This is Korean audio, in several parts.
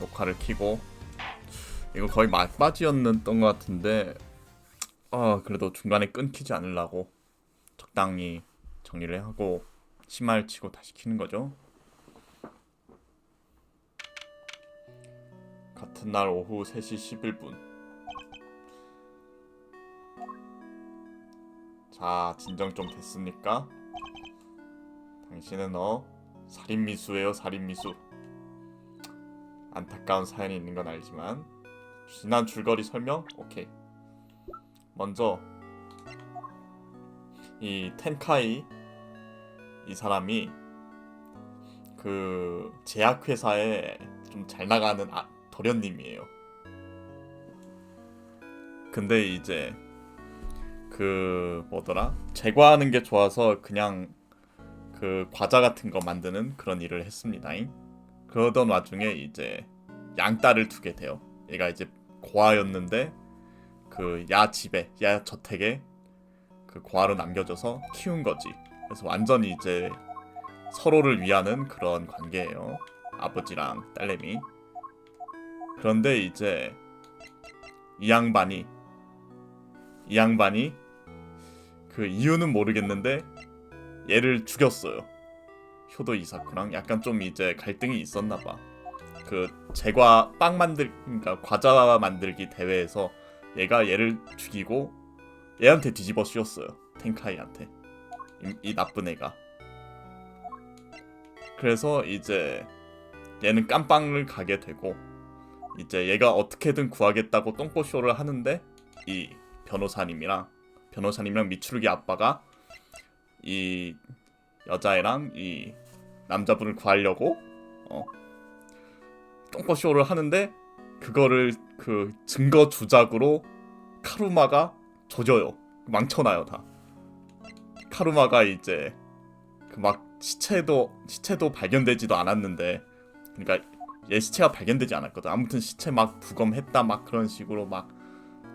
녹화를 켜고 이거 거의 막바지였던 것 같은데 그래도 중간에 끊기지 않으려고 적당히 정리를 하고 심할 치고 다시 켜는 거죠. 같은 날 오후 3시 11분. 자, 진정 좀 됐습니까? 당신은 살인미수예요, 살인미수. 안타까운 사연이 있는 건 알지만 지난 줄거리 설명? 오케이. 먼저 이 텐카이 이 사람이 그 제약회사에 좀 잘 나가는 도련님이에요. 근데 이제 그 뭐더라? 제과하는 게 좋아서 그냥 그 과자 같은 거 만드는 그런 일을 했습니다. 그러던 와중에 이제 양딸을 두게 돼요. 얘가 이제 고아였는데 그 야집에 야저택에 그 고아로 남겨져서 키운 거지. 그래서 완전히 이제 서로를 위하는 그런 관계예요. 아버지랑 딸내미. 그런데 이제 이 양반이 그 이유는 모르겠는데 얘를 죽였어요. 효도 이사쿠랑 약간 좀 이제 갈등이 있었나 봐. 그 제과 그러니까 과자 만들기 대회에서 얘가 얘를 죽이고 얘한테 뒤집어 씌웠어요. 텐카이한테. 이 나쁜 애가. 그래서 이제 얘는 깜빵을 가게 되고 이제 얘가 어떻게든 구하겠다고 똥꼬쇼를 하는데 이 변호사님이랑 미추루기 아빠가 이 여자애랑 이 남자분을 구하려고 똥꼬쇼를 하는데 그거를 그 증거 조작으로 카루마가 조져요. 망쳐놔요 다. 카루마가 이제 그 막 시체도 발견되지도 않았는데, 그러니까 얘 시체가 발견되지 않았거든. 아무튼 시체 막 부검했다 막 그런 식으로 막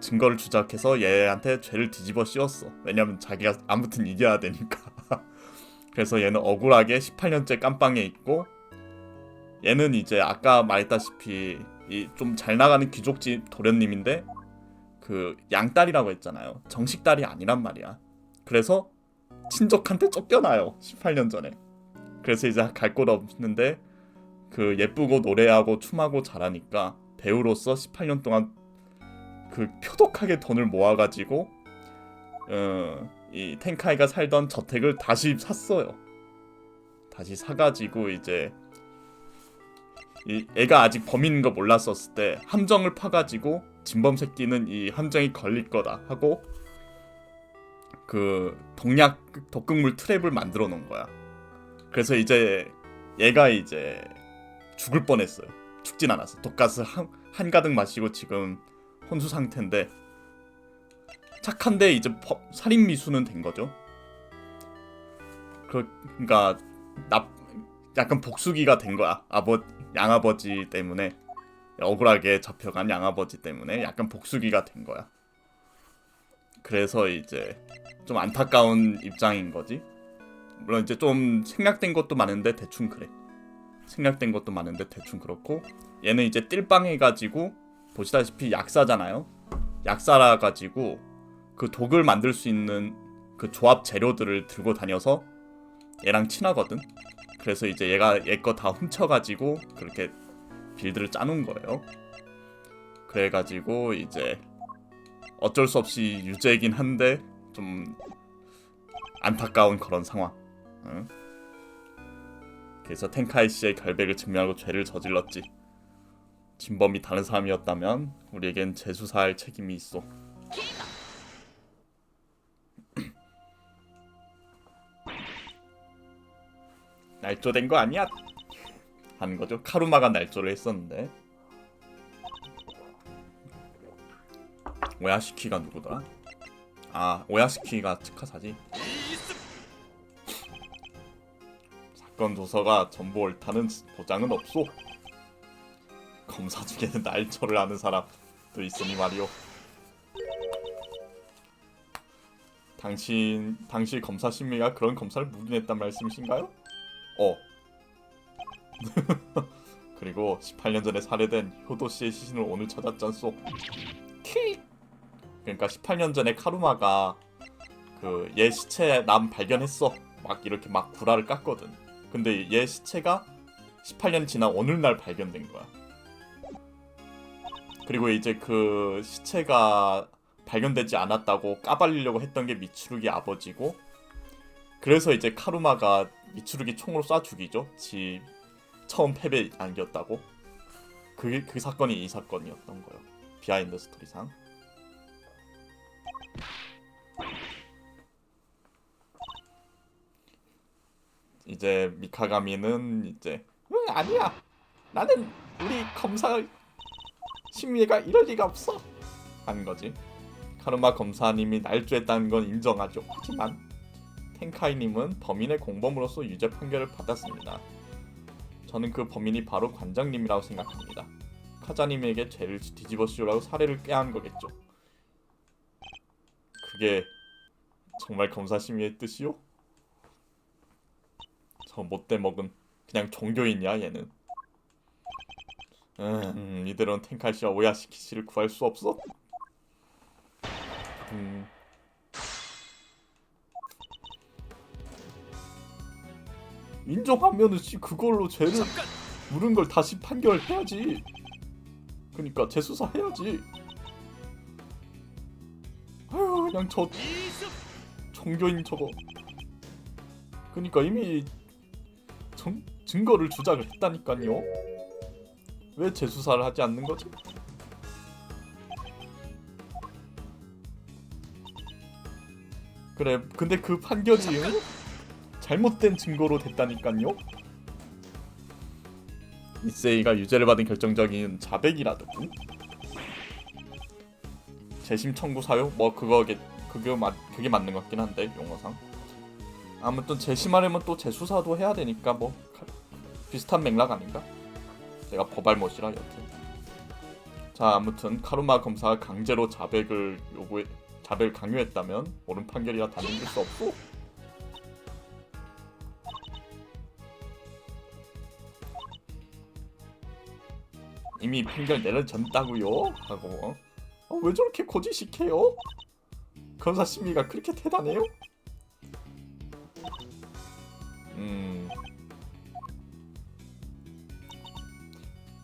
증거를 조작해서 얘한테 죄를 뒤집어 씌웠어. 왜냐면 자기가 아무튼 이겨야 되니까. 그래서 얘는 억울하게 18년째 깜빵에 있고, 얘는 이제 아까 말했다시피 이 좀 잘 나가는 귀족집 도련님인데 그 양딸이라고 했잖아요. 정식딸이 아니란 말이야. 그래서 친족한테 쫓겨나요. 18년 전에. 그래서 이제 갈 곳 없는데 그 예쁘고 노래하고 춤하고 잘하니까 배우로서 18년 동안 그 표독하게 돈을 모아가지고 이 텐카이가 살던 저택을 다시 샀어요. 다시 사가지고 이제 이 애가 아직 범인인 거 몰랐었을 때 함정을 파가지고 진범 새끼는 이 함정이 걸릴 거다 하고 그 독극물 트랩을 만들어 놓은 거야. 그래서 이제 얘가 이제 죽을 뻔했어요. 죽진 않았어. 독가스 한가득 마시고 지금 혼수 상태인데 착한데 이제 살인 미수는 된 거죠. 그러니까 약간 복수기가 된 거야. 양아버지 때문에 억울하게 잡혀간 양아버지 때문에 약간 복수기가 된 거야. 그래서 이제 좀 안타까운 입장인 거지. 물론 이제 좀 생략된 것도 많은데 대충 그래. 생략된 것도 많은데 대충 그렇고, 얘는 이제 띨빵해가지고 보시다시피 약사잖아요. 약사라 가지고 그 독을 만들 수 있는 그 조합 재료들을 들고 다녀서 얘랑 친하거든. 그래서 이제 얘가 얘 거 다 훔쳐가지고 그렇게 빌드를 짜놓은 거예요. 그래가지고 이제 어쩔 수 없이 유죄이긴 한데 좀 안타까운 그런 상황. 응? 그래서 텐카이 씨의 결백을 증명하고 죄를 저질렀지. 진범이 다른 사람이었다면 우리에겐 재수사할 책임이 있어. 날조된 거 아니야? 하는 거죠. 카루마가 날조를 했었는데. 오야시키가 누구더라? 오야시키가 츠카사지. 사건 도서가 전부 옳다는 보장은 없소. 검사 중에는 날조를 하는 사람도 있으니 말이오. 당시 검사 심리가 그런 검사를 묵인했단 말씀이신가요? 그리고 18년 전에 살해된 효도 씨의 시신을 오늘 찾았잖소. 킥! 그러니까 18년 전에 카루마가 그 얘 시체 남 발견했어. 막 이렇게 막 구라를 깠거든. 근데 얘 시체가 18년 지난 오늘날 발견된 거야. 그리고 이제 그 시체가 발견되지 않았다고 까발리려고 했던 게 미츠루기 아버지고, 그래서 이제 카루마가 미츠루기 총으로 쏴 죽이죠. 지 처음 패배 안겼다고. 그 사건이 이 사건이었던 거예요. 비하인드 스토리상. 이제 미카가미는 이제 아니야. 나는 우리 검사 심리가 이럴 리가 없어. 하는 거지. 카르마 검사님이 날조했다는 건 인정하죠. 하지만 텐카이님은 범인의 공범으로서 유죄 판결을 받았습니다. 저는 그 범인이 바로 관장님이라고 생각합니다. 카자님에게 죄를 뒤집어 씌우라고 사례를 꾀한 거겠죠. 그게 정말 검사 심의의 뜻이요? 저 못돼 먹은 그냥 종교인이야 얘는. 이대로는 텐카이 씨와 오야시키 씨를 구할 수 없어? 인정하면은 씨 그걸로 죄를 물은 걸 다시 판결해야지. 그니까 재수사해야지. 아유 그냥 저 종교인 저거. 그니까 이미 증거를 주작을 했다니까요. 왜 재수사를 하지 않는 거지? 그래, 근데 그 판결이 잘못된 증거로 됐다니까요. 이세이가 유죄를 받은 결정적인 자백이라든지 재심 청구 사유 뭐 그게 맞는 것 같긴 한데 용어상. 아무튼 재심하려면 또 재수사도 해야 되니까 뭐 비슷한 맥락 아닌가? 내가 버발못이라 여튼. 자 아무튼 카루마 검사가 강제로 자백을 강요했다면 옳은 판결이라 단정질 수 없고, 이미 판결 내려졌다고요? 하고 왜 저렇게 거짓식해요? 검사 심의가 그렇게 대단해요?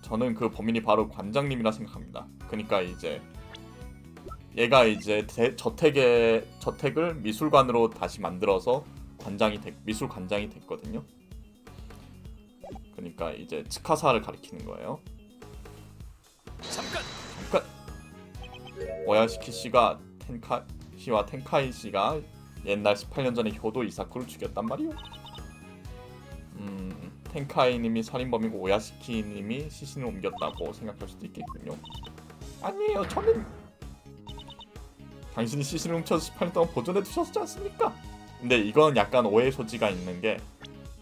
저는 그 범인이 바로 관장님이라 생각합니다. 그러니까 이제 얘가 이제 저택을 미술관으로 다시 만들어서 미술관장이 됐거든요. 그러니까 이제 츠카사를 가리키는 거예요. 잠깐. 오야시키 씨가 텐카이 씨가 옛날 18년 전에 효도 이사쿠를 죽였단 말이요. 텐카이님이 살인범이고 오야시키님이 시신을 옮겼다고 생각할 수도 있겠군요. 아니에요, 저는 당신이 시신을 훔쳐서 18년 동안 보존해 두셨지 않습니까? 근데 이건 약간 오해 소지가 있는 게,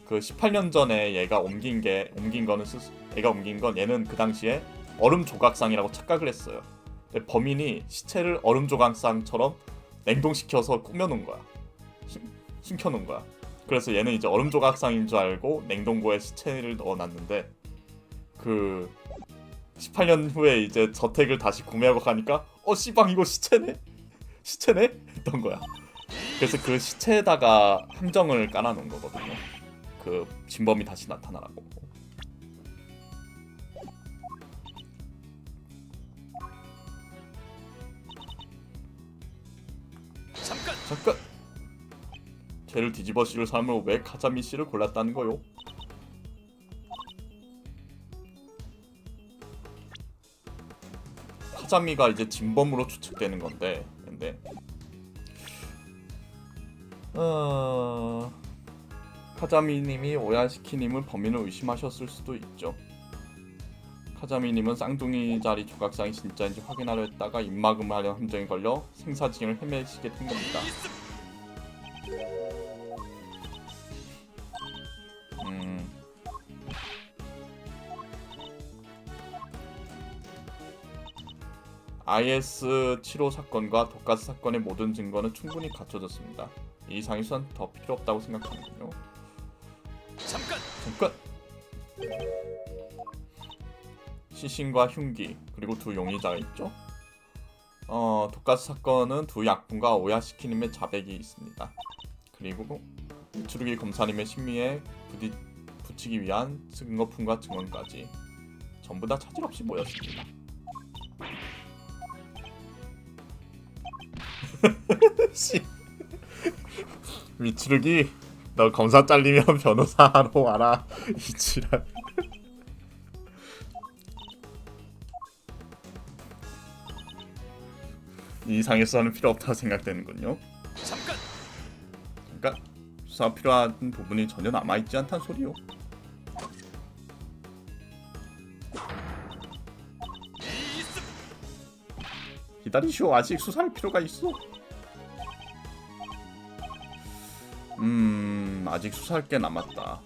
그 18년 전에 얘가 옮긴 건 얘는 그 당시에 얼음 조각상이라고 착각을 했어요. 근데 범인이 시체를 얼음 조각상처럼 냉동시켜서 꾸며놓은 거야. 숨겨놓은 거야. 그래서 얘는 이제 얼음 조각상인 줄 알고 냉동고에 시체를 넣어놨는데, 그 18년 후에 이제 저택을 다시 구매하고 가니까 씨방 이거 시체네 했던 거야. 그래서 그 시체에다가 함정을 깔아놓은 거거든요. 그 진범이 다시 나타나라고. 잠깐. 죄를 뒤집어 씌울 사람을 왜 카자미 씨를 골랐다는 거요? 카자미가 이제 진범으로 추측되는 건데, 근데 카자미님이 오야시키님을 범인을 의심하셨을 수도 있죠. 카자미님은 쌍둥이 자리 조각상이 진짜인지 확인하려 했다가 입막음을 하려 함정에 걸려 생사지경을 헤매시게 된 겁니다. IS-75 사건과 독가스 사건의 모든 증거는 충분히 갖춰졌습니다. 이 이상의 수사는 더 필요 없다고 생각하는군요. 잠깐! 시신과 흉기 그리고 두 용의자가 있죠. 독가스 사건은 두 약분과 오야시키님의 자백이 있습니다. 그리고 미츠루기 검사님의 심리에 붙이기 위한 증거품과 증언까지 전부 다 차질 없이 모였습니다. 미츠루기, 너 검사 잘리면 변호사하러 와라. 이 지랄. 이 이상의 수사는 필요 없다고 생각되는군요. 잠깐. 수사 필요한 부분이 전혀 남아있지 않단 소리요. 기다리시오. 아직 수사할 필요가 있어. 아직 수사할 게 남았다.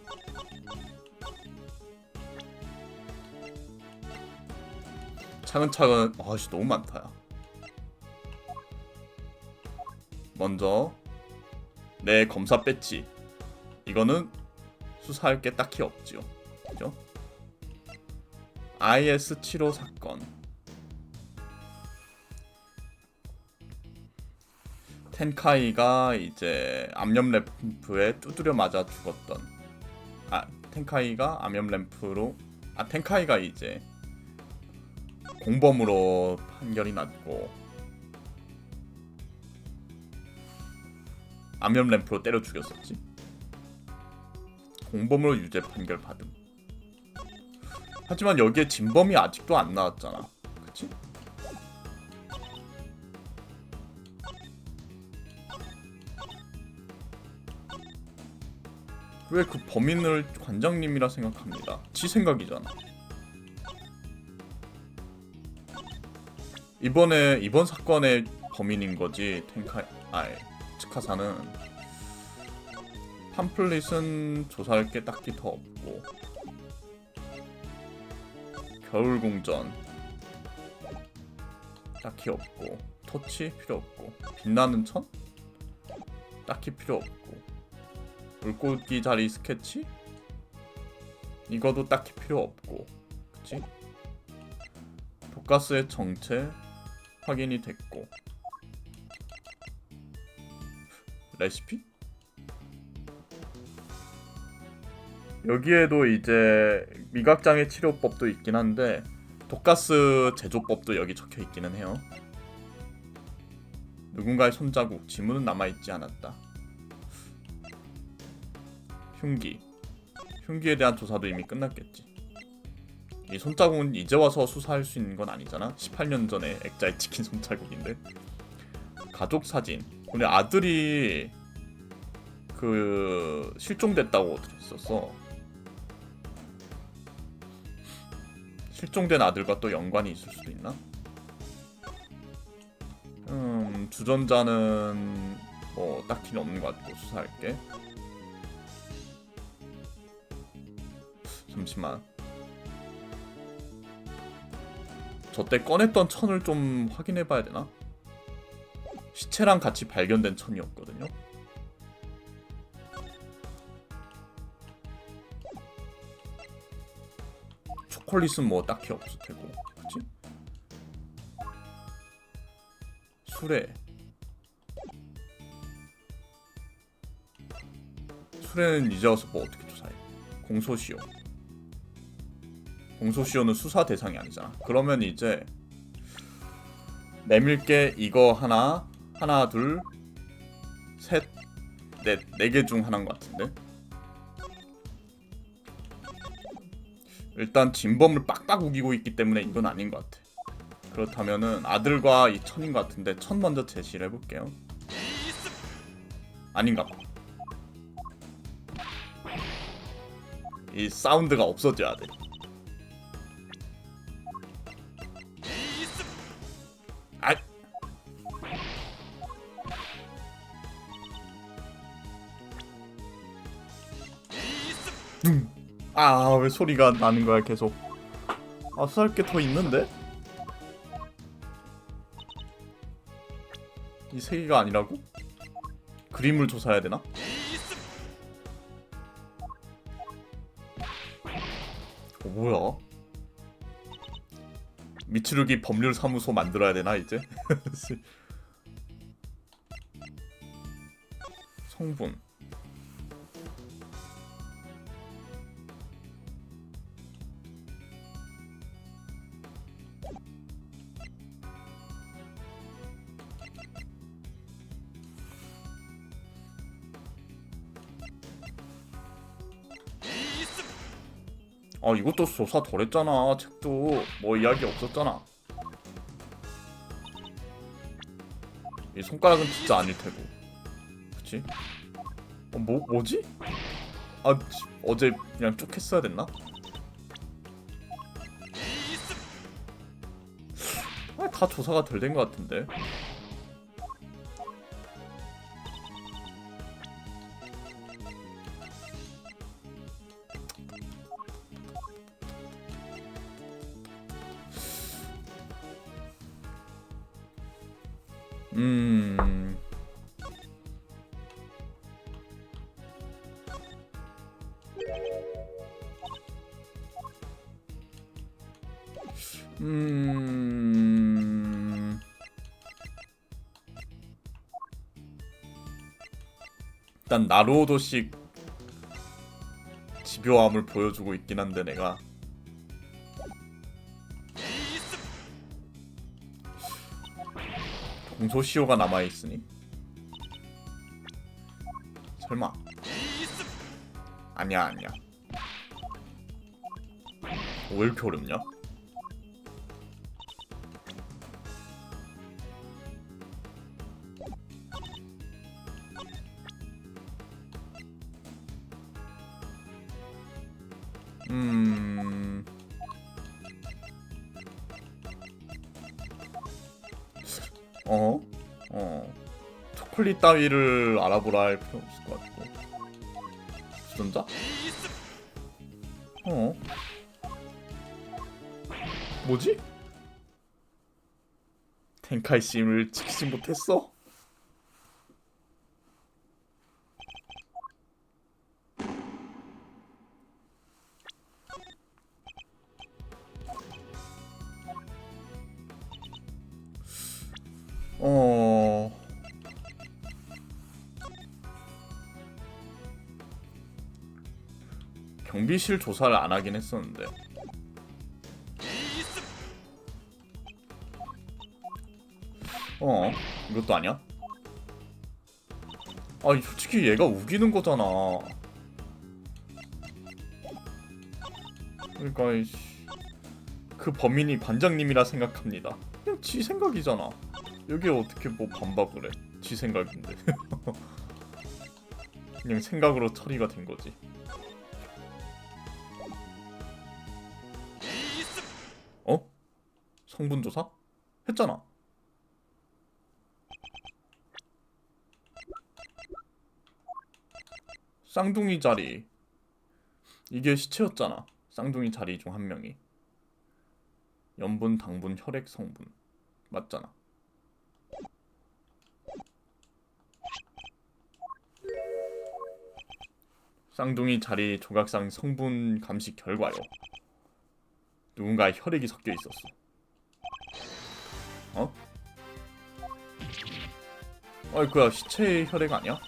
차근차근. 아씨, 너무 많다. 야. 먼저 내 검사 배지. 이거는 수사할 게 딱히 없지요. 그죠? IS-75 사건. 텐카이가 이제 암염 램프에 두드려 맞아 죽었던. 텐카이가 암염 램프로. 텐카이가 이제 공범으로 판결이 났고 암염 램프로 때려 죽였었지. 공범으로 유죄 판결 받음. 하지만 여기에 진범이 아직도 안 나왔잖아. 그치? 왜 그 범인을 관장님이라 생각합니다. 지 생각이잖아. 이번 사건의 범인인 거지. 츠카사는. 팜플릿은 조사할 게 딱히 더 없고, 겨울공전 딱히 없고, 토치 필요 없고, 빛나는 천 딱히 필요 없고, 물고기 자리 스케치 이거도 딱히 필요 없고, 그치? 독가스의 정체 확인이 됐고, 레시피? 여기에도 이제 미각장애 치료법도 있긴 한데 독가스 제조법도 여기 적혀 있기는 해요. 누군가의 손자국, 지문은 남아있지 않았다. 흉기에 대한 조사도 이미 끝났겠지. 이 손자국은 이제 와서 수사할 수 있는 건 아니잖아. 18년 전에 액자에 찍힌 손자국인데. 가족 사진. 우리 아들이 실종됐다고 들었었어. 실종된 아들과 또 연관이 있을 수도 있나? 주전자는 뭐 딱히 없는 것 같고 수사할게. 잠시만. 저때 꺼냈던 천을 좀 확인해봐야 되나? 시체랑 같이 발견된 천이었거든요. 초콜릿은 뭐 딱히 없을 테고, 그치? 수레는 이제 와서 뭐 어떻게 조사해? 공소시효는 수사 대상이 아니잖아. 그러면 이제 내밀게 이거 하나, 둘, 셋, 넷, 4개 중 하나인 것 같은데. 일단 진범을 빡빡 우기고 있기 때문에 이건 아닌 것 같아. 그렇다면은 아들과 이 천인 것 같은데 천 먼저 제시를 해볼게요. 아닌가 봐. 이 사운드가 없어져야 돼. 왜 소리가 나는 거야 계속. 수사할 게 더 있는데? 이 세 개가 아니라고? 그림을 조사해야 되나? 뭐야? 미츠루기 법률사무소 만들어야 되나 이제? 성분. 이것도 조사 덜 했잖아. 책도 뭐 이야기 없었잖아. 이 손가락은 진짜 아닐 테고. 그치? 뭐지? 어제 그냥 쭉 했어야 됐나? 다 조사가 덜 된 것 같은데. 음... 일단 나루오도식 집요함을 보여주고 있긴 한데 내가 공소시효가 남아있으니 설마 아니야 왜 이렇게 어렵냐? 초콜릿 따위를 알아보라 할 필요 없을 것 같고. 주전자? 뭐지? 텐카이 씨를 지키지 못했어? 경비실 조사를 안 하긴 했었는데. 이것도 아니야? 솔직히 얘가 우기는 거잖아. 그러니까 그 범인이 관장님이라 생각합니다. 그냥 지 생각이잖아. 여기에 어떻게 뭐 반박을 해? 지 생각인데. 그냥 생각으로 처리가 된 거지. 성분조사? 했잖아. 쌍둥이 자리. 이게 시체였잖아. 쌍둥이 자리 중 한 명이. 염분, 당분, 혈액 성분. 맞잖아. 쌍둥이 자리 조각상 성분 감식 결과요. 누군가의 혈액이 섞여 있었어. 그야 시체의 혈액 아니야?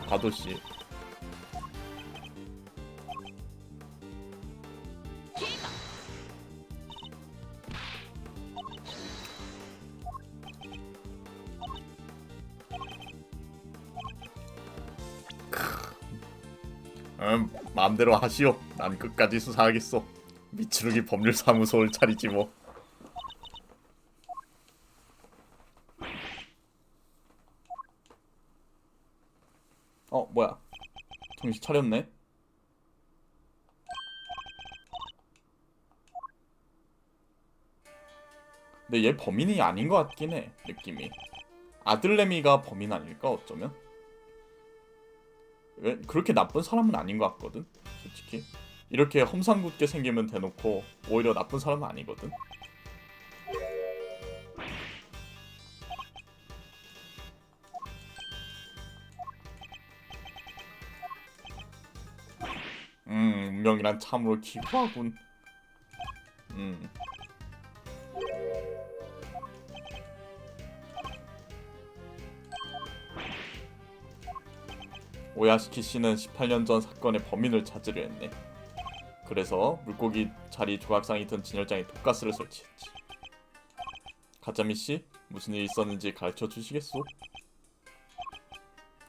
가도씨. 마음대로 하시오. 난 끝까지 수사하겠소. 미츠루기 법률사무소를 차리지 뭐. 뭐야? 정신 차렸네. 근데 얘 범인이 아닌 것 같긴 해. 느낌이. 아들내미가 범인 아닐까 어쩌면? 왜 그렇게 나쁜 사람은 아닌 것 같거든. 솔직히 이렇게 험상궂게 생기면 대놓고 오히려 나쁜 사람은 아니거든. 운명이란 참으로 기구하군. 음. 오야시키 씨는 18년 전 사건의 범인을 찾으려 했네. 그래서 물고기 자리 조각상이 든 진열장에 독가스를 설치했지. 가자미 씨, 무슨 일이 있었는지 가르쳐 주시겠소?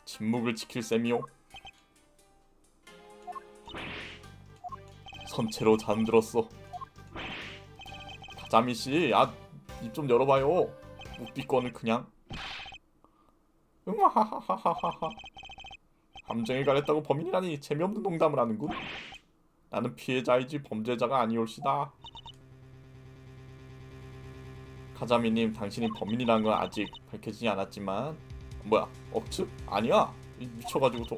침묵을 지킬 셈이요. 선체로 잠들었어. 가자미 씨, 입 좀 열어봐요. 묵비권을 그냥. 응하하하하하하. 함정에 가렸다고 범인이라니 재미없는 농담을 하는군. 나는 피해자이지 범죄자가 아니올시다. 카자미님, 당신이 범인이라는 건 아직 밝혀지지 않았지만 뭐야? 억측? 아니야. 미쳐가지고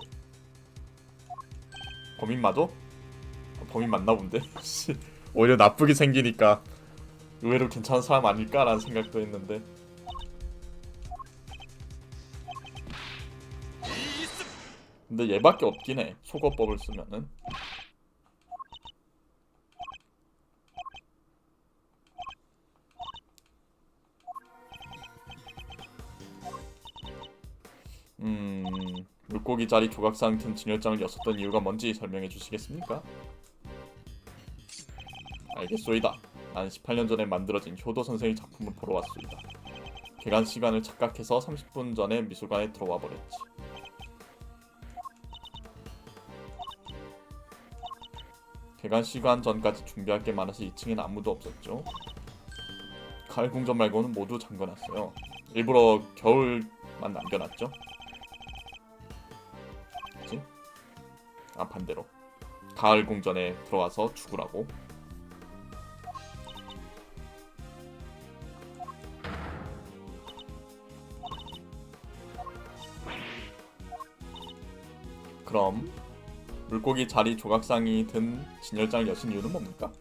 범인 맞아? 범인 맞나 본데? 오히려 나쁘게 생기니까 의외로 괜찮은 사람 아닐까라는 생각도 했는데. 근데 얘밖에 없긴 해. 속어법을 쓰면은. 물고기 자리 조각상 틈 진열장을 였었던 이유가 뭔지 설명해 주시겠습니까? 알겠소이다. 난 18년 전에 만들어진 효도 선생의 작품을 보러 왔소이다. 개관 시간을 착각해서 30분 전에 미술관에 들어와 버렸지. 개관 시간 전까지 준비할 게 많아서 2층엔 아무도 없었죠. 가을 궁전 말고는 모두 잠궈놨어요. 일부러 겨울만 남겨놨죠. 그치? 반대로 가을 궁전에 들어가서 죽으라고. 그럼 물고기 자리 조각상이 든 진열장을 여신 이유는 뭡니까?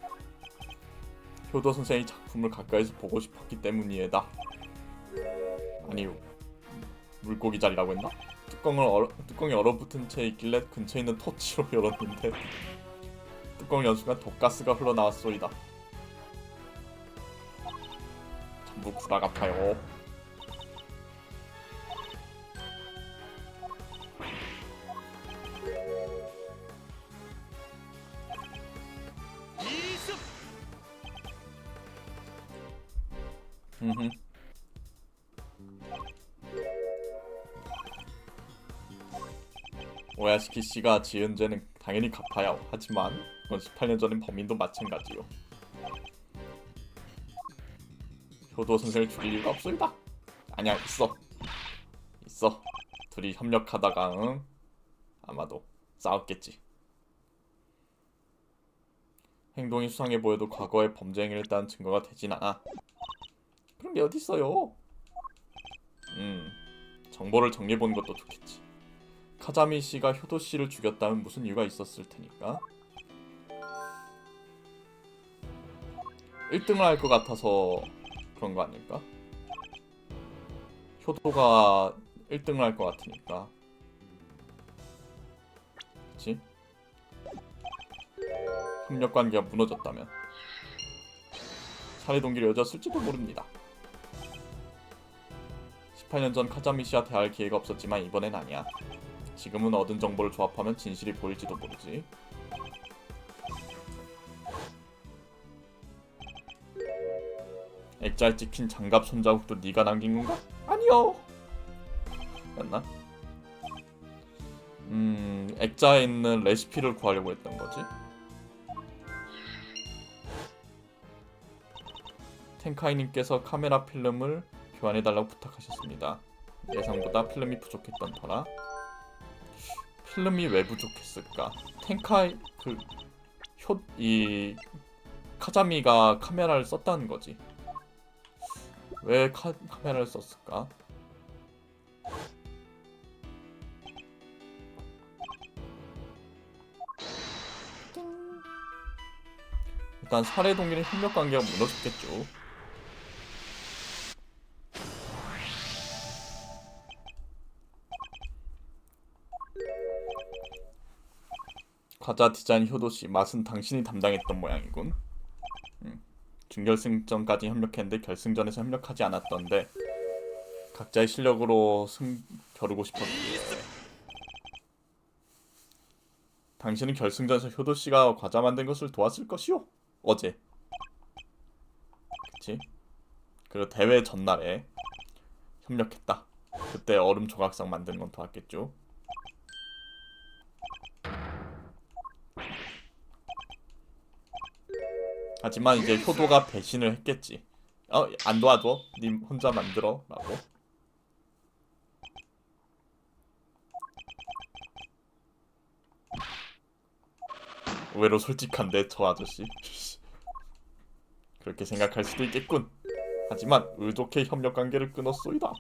효도 선생의 작품을 가까이서 보고 싶었기 때문이에다. 아니, 물고기 자리라고 했나? 뚜껑이 얼어붙은 채 있길래 근처에 있는 토치로 열었는데 뚜껑을 연 순간 독가스가 흘러나왔소이다. 전부 구라 같아요. 오야시키 씨가 지은 죄는 당연히 갚아야 하지만 그건 18년 전인 범인도 마찬가지요. 효도 선생을 죽일 이유가 없소이다. 아니야, 있어. 둘이 협력하다가 아마도 싸웠겠지. 행동이 수상해 보여도 과거에 범죄 행위를 했다는 증거가 되진 않아. 그럼 게 어딨어요? 정보를 정리해보는 것도 좋겠지. 카자미 씨가 효도 씨를 죽였다면 무슨 이유가 있었을 테니까. 1등을 할 것 같아서 그런 거 아닐까? 효도가 1등을 할 것 같으니까. 그치? 협력관계가 무너졌다면 살해 동기를 여졌을지도 모릅니다. 18년 전 카자미 씨와 대화할 기회가 없었지만 이번엔 아니야. 지금은 얻은 정보를 조합하면 진실이 보일지도 모르지. 액자에 찍힌 장갑 손자국도 네가 남긴 건가? 아니요. 맞나? 액자에 있는 레시피를 구하려고 했던 거지. 텐카이님께서 카메라 필름을 교환해달라고 부탁하셨습니다. 예상보다 필름이 부족했던 터라. 필름이 왜 부족했을까? 텐카이 이 카자미가 카메라를 썼다는 거지. 왜 카메라를 썼을까? 일단 살해 동기는 협력 관계가 무너졌겠죠. 과자 디자인 효도씨 맛은 당신이 담당했던 모양이군. 준결승전까지 협력했는데 결승전에서 협력하지 않았던데 각자의 실력으로 겨루고 싶었기에. 당신은 결승전에서 효도씨가 과자 만든 것을 도왔을 것이오. 어제. 그치? 그리고 대회 전날에 협력했다. 그때 얼음 조각상 만드는 건 도왔겠죠. 하지만 이제 효도가 배신을 했겠지. 안 도와줘. 님 혼자 만들어. 라고. 의외로 솔직한데 저 아저씨. 그렇게 생각할 수도 있겠군. 하지만 의도케 협력 관계를 끊었소이다.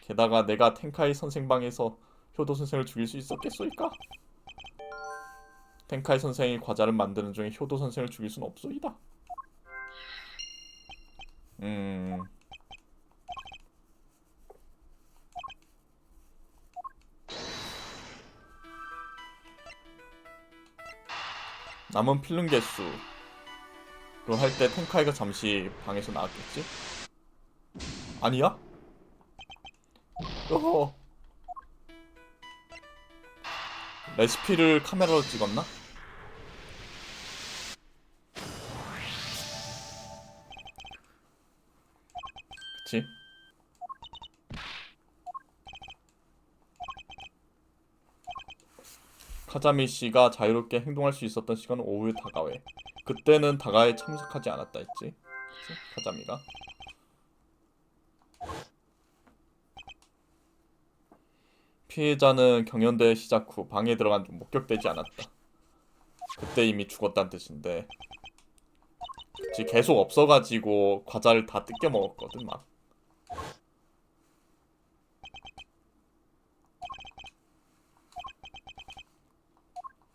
게다가 내가 텐카이 선생 방에서 효도 선생을 죽일 수 있었겠소이까? 텐카이 선생이 과자를 만드는 중에 효도 선생을 죽일 수는 없소이다. 남은 필름 개수 로 할 때 텐카이가 잠시 방에서 나왔겠지? 아니야? 어허. 레시피를 카메라로 찍었나? 그치? 카자미 씨가 자유롭게 행동할 수 있었던 시간은 오후의 다가회. 그때는 다가회에 참석하지 않았다 했지? 그치? 카자미가. 피해자는 경연대회 시작 후 방에 들어간 중 목격되지 않았다. 그때 이미 죽었다는 뜻인데. 그치, 계속 없어가지고 과자를 다 뜯겨 먹었거든 막.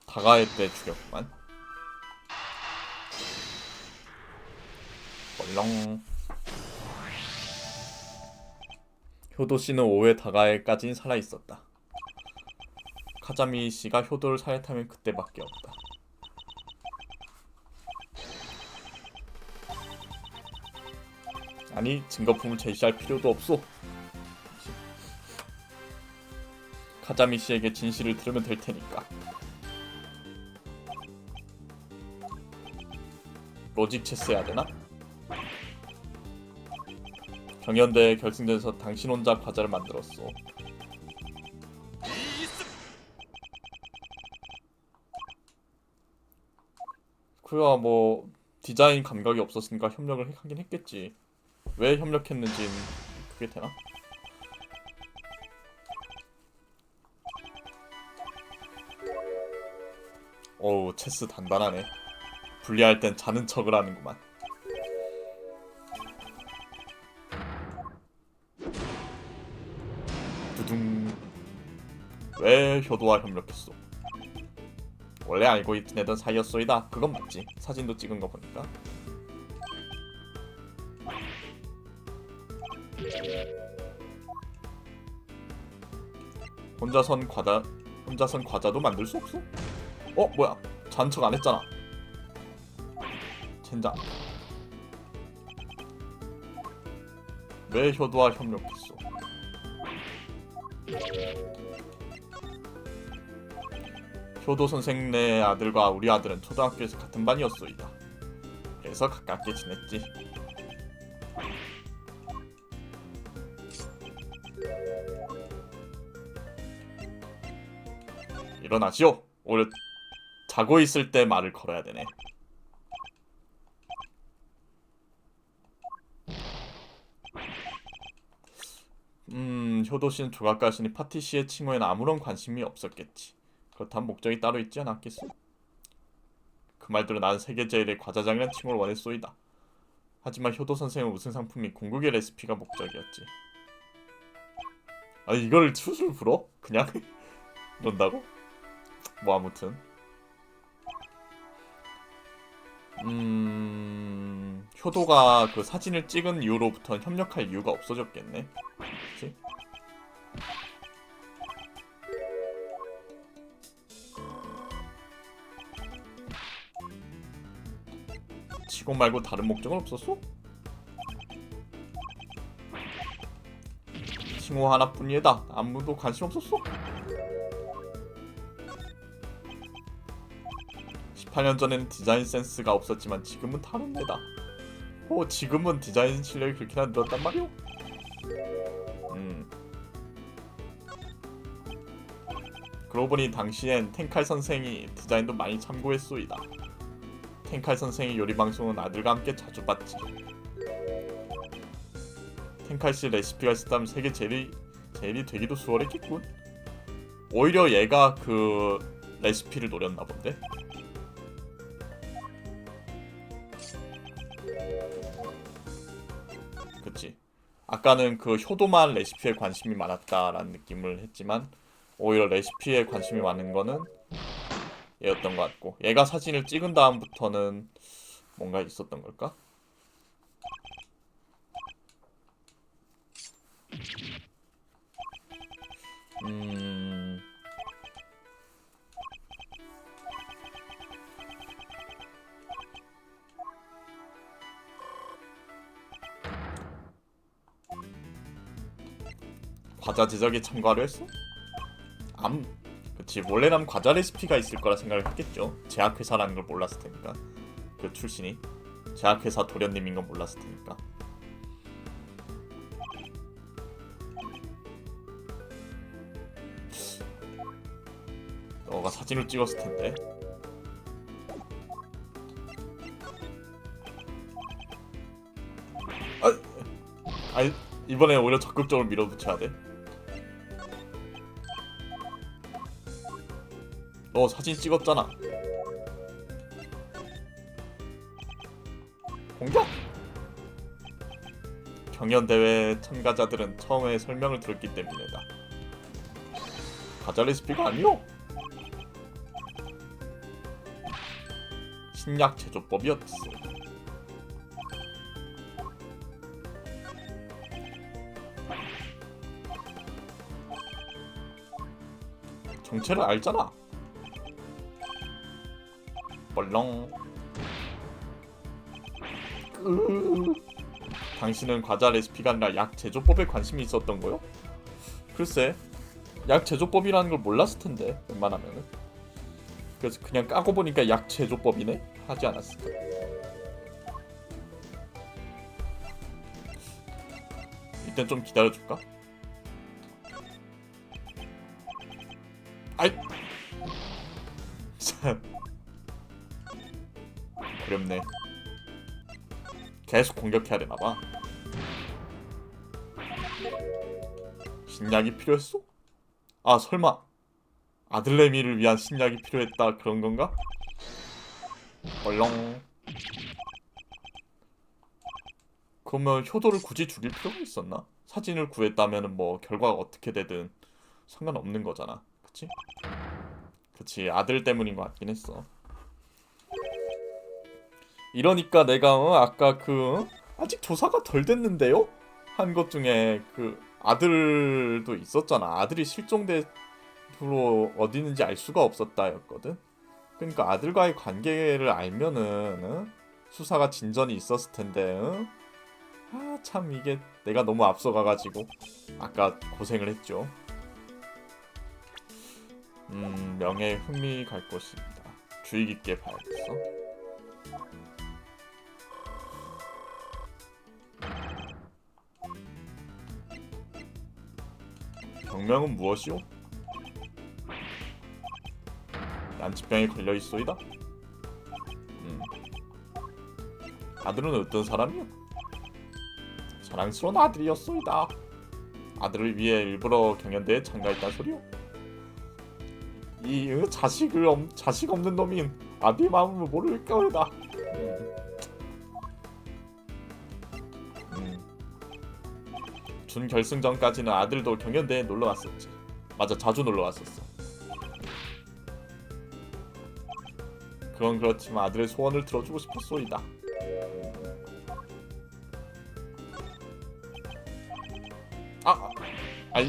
다가회 때 죽였구만. 얼렁. 효도 씨는 5회 다가회까진 살아있었다. 카자미 씨가 효도를 살해하면 그때밖에 없다. 아니, 증거품을 제시할 필요도 없소. 카자미 씨에게 진실을 들으면 될 테니까. 로직 체스 해야 되나? 경연대회 결승전에서 당신 혼자 과자를 만들었어. 그야 뭐 디자인 감각이 없었으니까 협력을 하긴 했겠지. 왜 협력했는진 그게 되나? 어우, 체스 단단하네. 분리할 땐 자는 척을 하는구만. 두둥. 왜 효도와 협력했어? 원래 알고 지내던 사이였소이다. 그건 맞지. 사진도 찍은 거 보니까. 혼자선 과자도 만들 수 없어? 뭐야? 잔척 안 했잖아. 젠장. 왜 효도와 협력했어? 효도 선생네 아들과 우리 아들은 초등학교에서 같은 반이었소이다. 그래서 가깝게 지냈지. 일어나시오. 오늘 자고 있을 때 말을 걸어야 되네. 효도 씨는 조각가시니 파티 씨의 칭호에는 아무런 관심이 없었겠지. 그렇다면 목적이 따로 있지 않았겠어? 그 말대로 나는 세계 제일의 과자장이란 칭호를 원했소이다. 하지만 효도 선생은 우승 상품이 궁극의 레시피가 목적이었지. 아니 이걸 수술 불어? 그냥? 이런다고? 뭐 아무튼 효도가 그 사진을 찍은 이후로부터는 협력할 이유가 없어졌겠네. 그치? 직업 말고 다른 목적은 없었어? 칭호 하나뿐이다. 아무도 관심 없었어? 18년 전에는 디자인 센스가 없었지만 지금은 다른 애다. 지금은 디자인 실력이 그렇게나 늘었단 말이오? 그러고 보니 당시엔 텐칼 선생이 디자인도 많이 참고했소이다. 텐칼 선생의 요리 방송은 아들과 함께 자주 봤지. 텐칼 씨 레시피가 있었다면 세계 제일이 되기도 수월했겠군. 오히려 얘가 그 레시피를 노렸나 본데. 그치. 아까는 그 효도만 레시피에 관심이 많았다라는 느낌을 했지만 오히려 레시피에 관심이 많은 거는 얘였던 것 같고, 얘가 사진을 찍은 다음부터는 뭔가 있었던 걸까? 과자 제작에 참가를 했어? 그치. 원래는 과자 레시피가 있을 거라 생각을 했겠죠. 제약회사라는 걸 몰랐을 테니까. 그 출신이 제약회사 도련님인 건 몰랐을 테니까. 너가 사진을 찍었을 텐데. 이번에 오히려 적극적으로 밀어붙여야 돼. 너 사진 찍었잖아. 공격! 경연대회 참가자들은 처음에 설명을 들었기 때문이다. 과자 레시피가 아니오. 신약 제조법이었어. 정체를 알잖아. 벌렁. 당신은 과자 레시피가 아니라 약 제조법에 관심이 있었던 거요? 글쎄, 약 제조법이라는 걸 몰랐을 텐데 웬만하면은. 그래서 그냥 까고 보니까 약 제조법이네? 하지 않았을까? 이땐 좀 기다려줄까? 아이! 참 어렵네. 계속 공격해야 되나봐. 신약이 필요했어? 아 설마 아들내미를 위한 신약이 필요했다 그런 건가? 얼렁. 그러면 효도를 굳이 죽일 필요가 있었나? 사진을 구했다면은 뭐 결과가 어떻게 되든 상관없는 거잖아. 그치? 그치. 아들 때문인 것 같긴 했어. 이러니까 내가 아까 아직 조사가 덜 됐는데요? 한 것 중에 그 아들도 있었잖아. 아들이 실종돼로 어디 있는지 알 수가 없었다였거든. 그러니까 아들과의 관계를 알면은 수사가 진전이 있었을 텐데. 참 이게 내가 너무 앞서가가지고 아까 고생을 했죠. 명예에 흥미 갈 것입니다. 주의 깊게 봐야겠어. 병명은 무엇이오? 난치병에 걸려있소이다? 아들은 어떤 사람이오? 자랑스러운 아들이었소이다. 아들을 위해 일부러 경연대회에 참가했단 소리오? 이 자식 없는 놈인 아비의 마음을 모를 거다. 준결승전까지는 아들도 경연대회에 놀러왔었지. 맞아, 자주 놀러왔었어. 그건 그렇지만 아들의 소원을 들어주고 싶었소이다.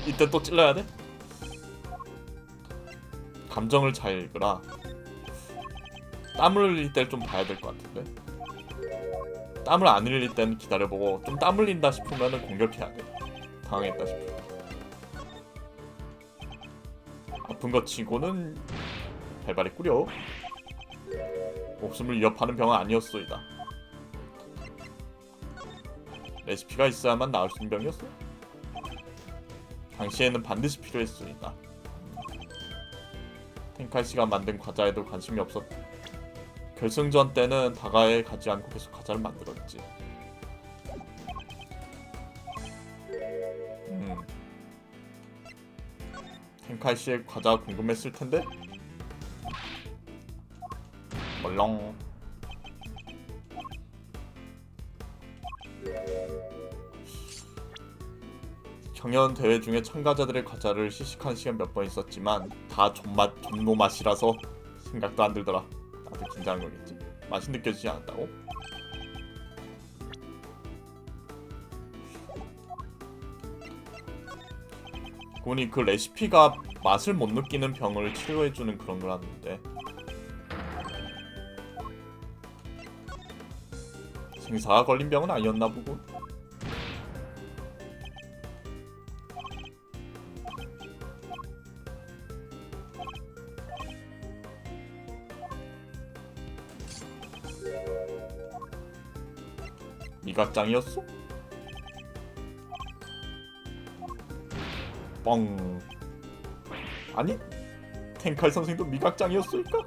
이때 또 찔러야 돼? 감정을 잘 읽으라. 땀을 흘릴 때 좀 봐야 될 것 같은데. 땀을 안 흘릴 때는 기다려보고 좀 땀 흘린다 싶으면 공격해야 돼. 당황했다 싶으면. 아픈 것 치고는 발발이 꾸려. 목숨을 위협하는 병은 아니었소이다. 레시피가 있어야만 나을 수 있는 병이었어. 당시에는 반드시 필요했소이다. 텐카이씨가 만든 과자에도 관심이 없었. 결승전 때는 다가에 가지 않고 계속 과자를 만들었지. 텐카이씨의 과자가 궁금했을 텐데. 멀렁. 경연 대회 중에 참가자들의 과자를 시식한 시간 몇 번 있었지만 다 존노 맛이라서 생각도 안 들더라. 나도 긴장한 거겠지. 맛이 느껴지지 않았다고? 보니 그 레시피가 맛을 못 느끼는 병을 치료해주는 그런 거라는데 생사가 걸린 병은 아니었나 보군. 미각장이었어? 뻥. 아니? 텐카이 선생도 미각장이었을까?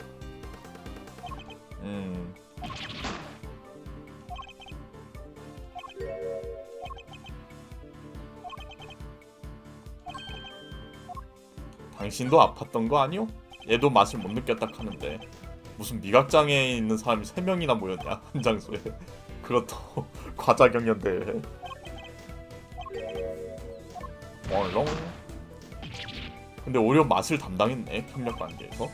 당신도 아팠던 거 아니오? 얘도 맛을 못 느꼈다 하는데 무슨 미각장애에 있는 사람이 3명이나 모였냐 한 장소에. 그렇다고 과자 경연 대회. 얼렁. 근데 오히려 맛을 담당했네 협력 관계에서.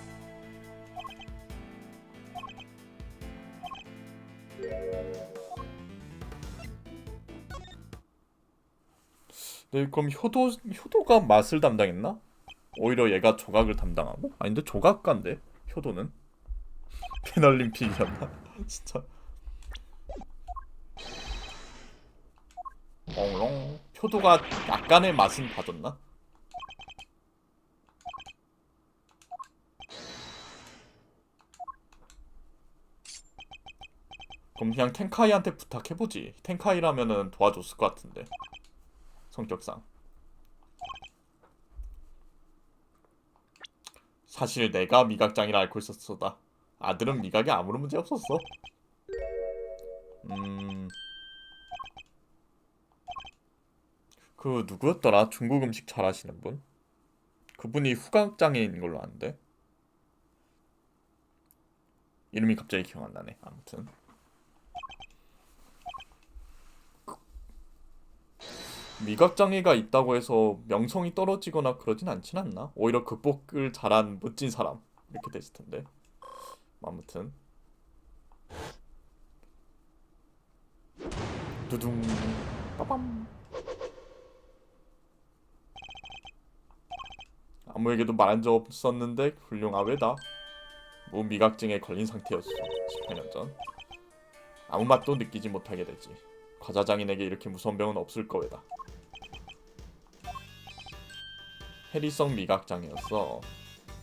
네, 그럼 효도가 맛을 담당했나? 오히려 얘가 조각을 담당하고? 아닌데 조각가인데 효도는? 패널림픽이었나? 진짜. 엉롱. 효도가 약간의 맛은 봐줬나? 그럼 그냥 텐카이한테 부탁해보지. 텐카이라면은 도와줬을 것 같은데 성격상. 사실 내가 미각장애를 앓고 있었다. 아들은 미각에 아무런 문제 없었어. 그 누구였더라? 중국 음식 잘하시는 분? 그분이 후각장애인 걸로 아는데 이름이 갑자기 기억 안 나네. 아무튼 미각장애가 있다고 해서 명성이 떨어지거나 그러진 않진 않나? 오히려 극복을 잘한 멋진 사람 이렇게 됐을 텐데. 아무튼 두둥 빠밤. 아무에게도 말한 적 없었는데 훌륭하외다. 무미각증에 걸린 상태였어. 18년 전. 아무 맛도 느끼지 못하게 되지. 과자장인에게 이렇게 무서운 병은 없을 거외다. 해리성 미각장애였어.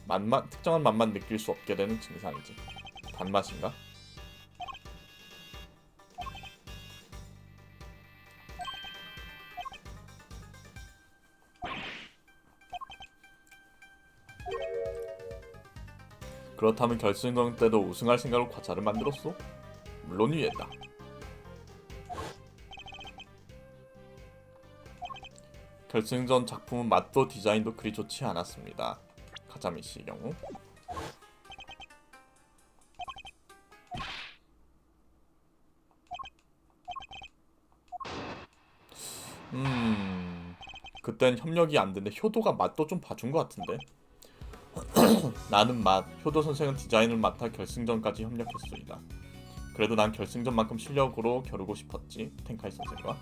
맛만 특정한 맛만 느낄 수 없게 되는 증상이지. 단맛인가? 그렇다면 결승전 때도 우승할 생각으로 과자를 만들었어? 물론 위에다. 결승전 작품은 맛도 디자인도 그리 좋지 않았습니다. 카자미 씨의 경우. 그땐 협력이 안 되는데 효도가 맛도 좀 봐준 것 같은데. 나는 맛, 효도 선생은 디자인을 맡아 결승전까지 협력했습니다. 그래도 난 결승전만큼 실력으로 겨루고 싶었지. 텐카이 선생과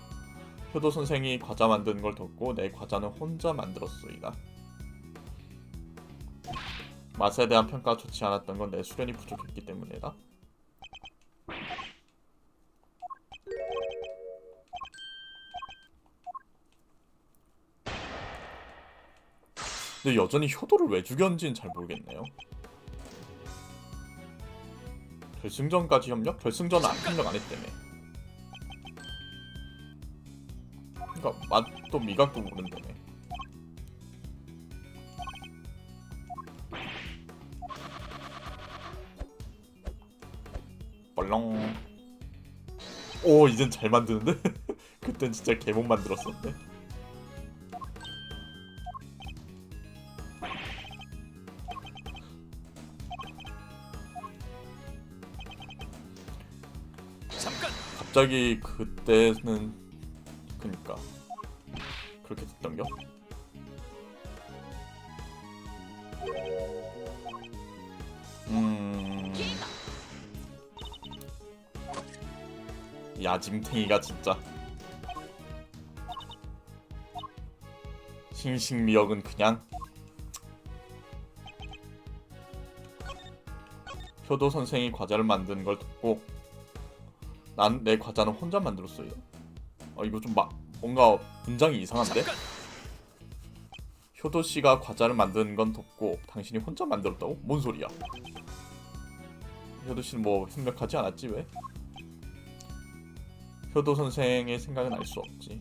효도 선생이 과자 만드는 걸 뒀고 내 과자는 혼자 만들었소이다. 맛에 대한 평가가 좋지 않았던 건 내 수련이 부족했기 때문이다. 근데 여전히 효도를 왜 죽였는지는 잘 모르겠네요. 결승전까지 협력? 결승전은 안 협력 안 했다며. 그니까 맛도 미각도 모른다며. 벌렁. 오, 이젠 잘 만드는데? 그땐 진짜 개 못 만들었었는데. 잠깐. 갑자기 그때는 그니까 그렇게 됐던겨? 야짐탱이가 진짜 싱싱미역은 그냥 효도 선생이 과자를 만드는 걸 듣고 난 내 과자는 혼자 만들었어요. 이거 좀 뭔가 문장이 이상한데? 효도 씨가 과자를 만드는 건 덥고 당신이 혼자 만들었다고? 뭔 소리야? 효도 씨는 뭐 협력하지 않았지 왜? 효도 선생의 생각은 알 수 없지.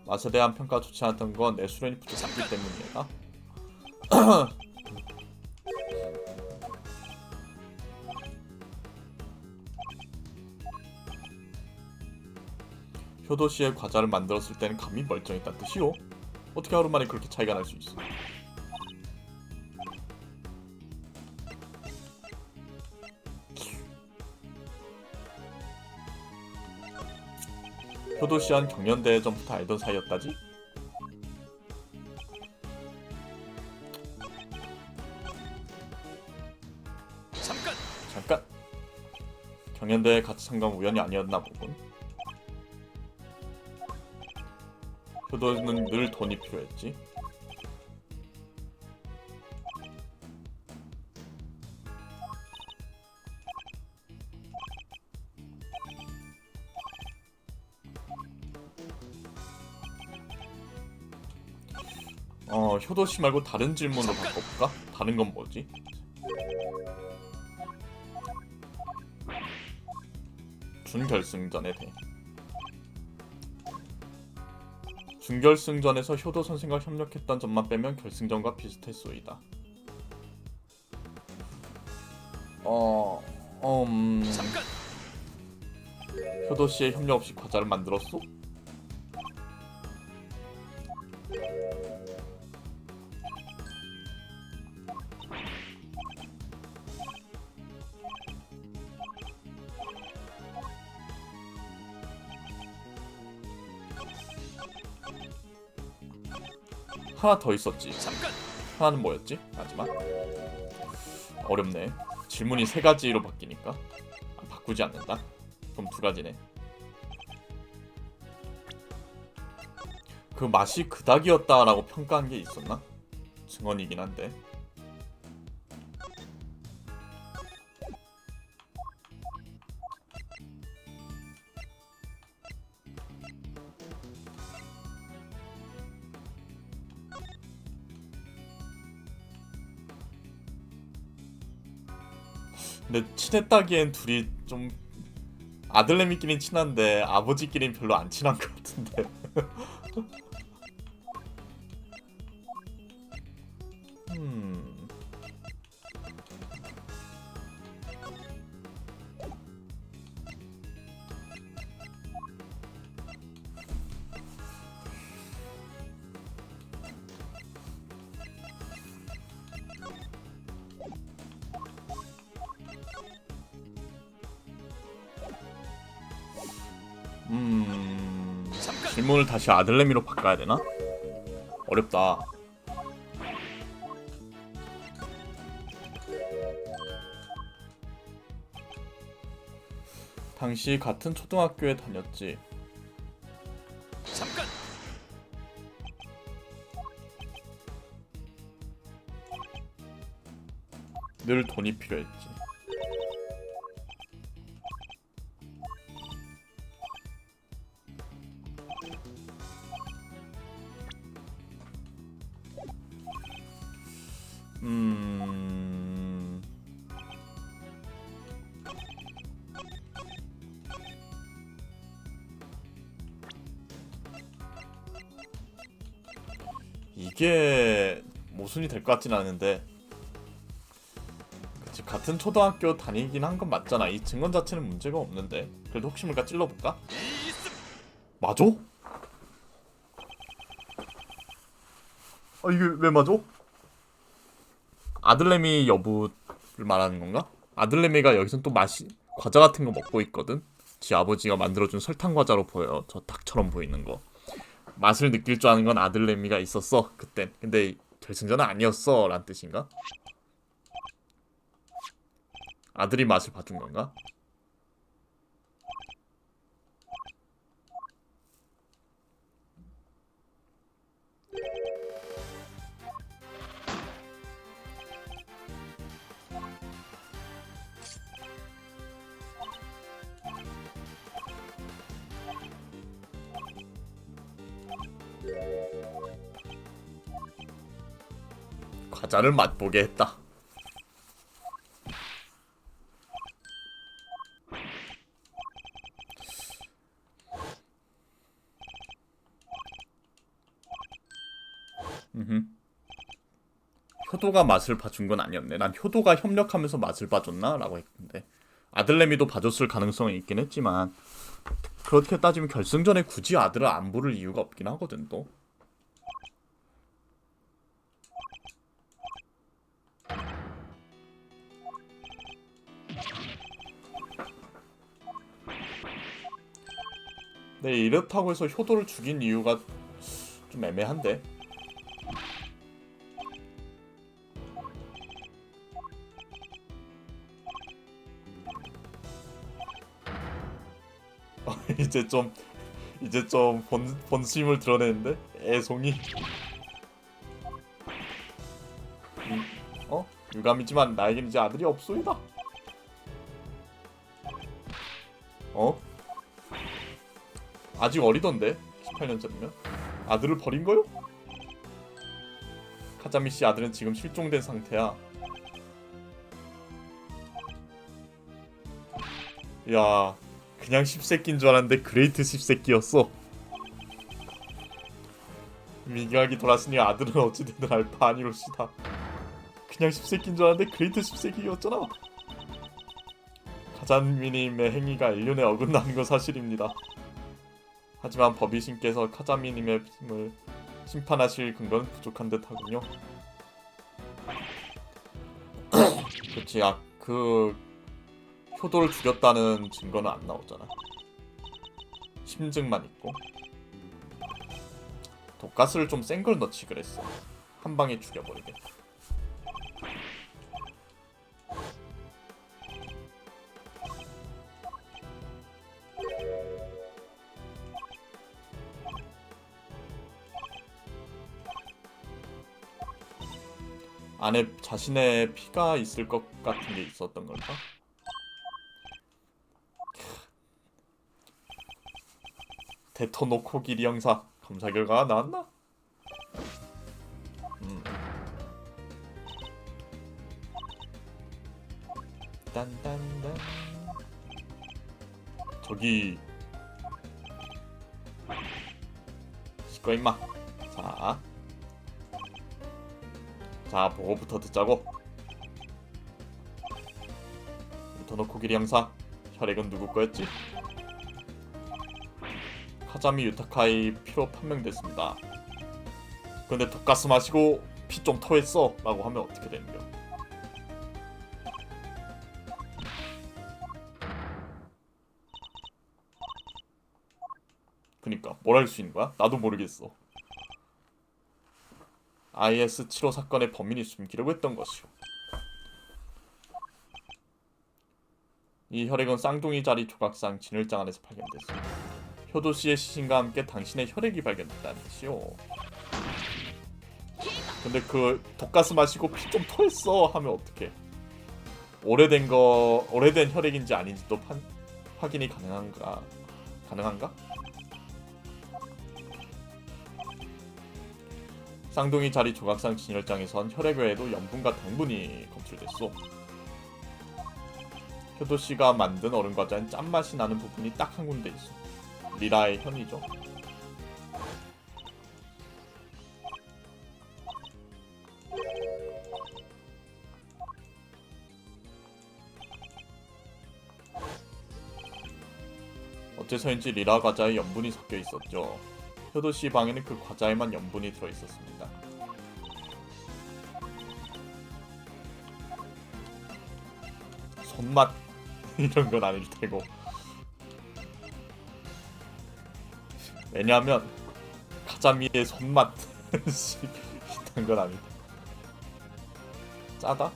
맛에 대한 평가 좋지 않았던 건 내 수련이 부족했기 때문이야. 효도 씨의 과자를 만들었을 때는 감이 멀쩡했다는 뜻이요? 어떻게 하루 만에 그렇게 차이가 날 수 있어? 효도 씨한 경연대회 전부터 알던 사이였다지? 잠깐! 경연대회 같이 참가한 우연이 아니었나 보군. 효도는 늘 돈이 필요했지. 효도씨 말고 다른 질문으로 바꿔볼까? 다른 건 뭐지? 준결승전에 대해. 준결승전에서 효도 선생과 협력했던 점만 빼면 결승전과 비슷했소이다. 잠깐. 효도 씨의 협력 없이 과자를 만들었소? 하나 더 있었지. 잠깐. 하나는 뭐였지? 마지막? 어렵네. 질문이 세 가지로 바뀌니까 바꾸지 않는다? 그럼 두 가지네. 그 맛이 그닥이었다라고 평가한 게 있었나? 증언이긴 한데. 근데 친했다기엔 둘이 좀 아들내미끼린 친한데 아버지끼린 별로 안 친한 것 같은데. 질문을 다시 아들내미로 바꿔야 되나? 어렵다. 당시 같은 초등학교에 다녔지. 잠깐. 늘 돈이 필요했지. 음... 이게 모순이 될 것 같진 않은데, 그치, 같은 초등학교 다니긴 한 건 맞잖아. 이 증언 자체는 문제가 없는데. 그래도 혹시 모르니까 찔러볼까? 맞아? 이게 왜 맞아? 아들내미 여부를 말하는 건가? 아들내미가 여기선 또 과자 같은 거 먹고 있거든? 지 아버지가 만들어준 설탕 과자로 보여. 저 닭처럼 보이는 거. 맛을 느낄 줄 아는 건 아들내미가 있었어 그땐. 근데 결승전은 아니었어 라는 뜻인가? 아들이 맛을 봐준 건가? 과자를 맛보게 했다. 효도가 맛을 봐준 건 아니었네. 난 효도가 협력하면서 맛을 봐줬나? 라고 했는데 아들내미도 봐줬을 가능성은 있긴 했지만 그렇게 따지면 결승전에 굳이 아들을 안 부를 이유가 없긴 하거든 또. 근데 이렇다고 해서 효도를 죽인 이유가 좀 애매한데. 이제 좀 본심을 드러내는데 애송이. 유감이지만 나에겐 이제 아들이 없소이다. 아직 어리던데 18년짜리면 아들을 버린 거요? 카자미 씨 아들은 지금 실종된 상태야. 야, 그냥 십새끼인 줄 알았는데 그레이트 십새끼였어. 미경학이 돌았으니 아들은 어찌되든 알바 아니로시다. 그냥 십새끼인 줄 알았는데 그레이트 십새끼였잖아. 카자미님의 행위가 일륜에 어긋나는 건 사실입니다. 하지만 법이신께서 카자미님의 힘을 심판하실 근거는 부족한 듯하군요. 그치, 그 효도를 죽였다는 증거는 안 나오잖아. 심증만 있고. 독가스를 좀 센 걸 넣지 그랬어. 한 방에 죽여버리게. 안에 자신의 피가 있을 것 같은 게 있었던 걸까? 데토노코 기리 형사 검사 결과가 나왔나? 딴딴딴. 저기 시끄러 임마. 자 보고부터 듣자고. 데토노코 기리 형사, 혈액은 누구 거였지? 카자미 유타카이 피로 판명됐습니다. 근데 독가스 마시고 피 좀 토했어 라고 하면 어떻게 되는겨? 그니까 뭘 할 수 있는 거야? 나도 모르겠어. IS-75 사건의 범인이 숨기려고 했던 것이오. 이 혈액은 쌍둥이 자리 조각상 진열장 안에서 발견됐습니다. 효도 씨의 시신과 함께 당신의 혈액이 발견됐다는 것이오. 근데 그 독가스 마시고 피 좀 토했어 하면 어떡해? 오래된 혈액인지 아닌지도 확인이 가능한가? 쌍둥이 자리 조각상 진열장에선 혈액 외에도 염분과 당분이 검출됐어. 효도 씨가 만든 얼음 과자엔 짠맛이 나는 부분이 딱 한 군데 있어. 리라의 현이죠. 어째서인지 리라 과자에 염분이 섞여 있었죠. 효도 씨 방에는 그 과자에만 염분이 들어 있었습니다. 손맛 이런 건 아닐 테고. 왜냐하면 가자미의 손맛 이런 건 아니다. 짜다?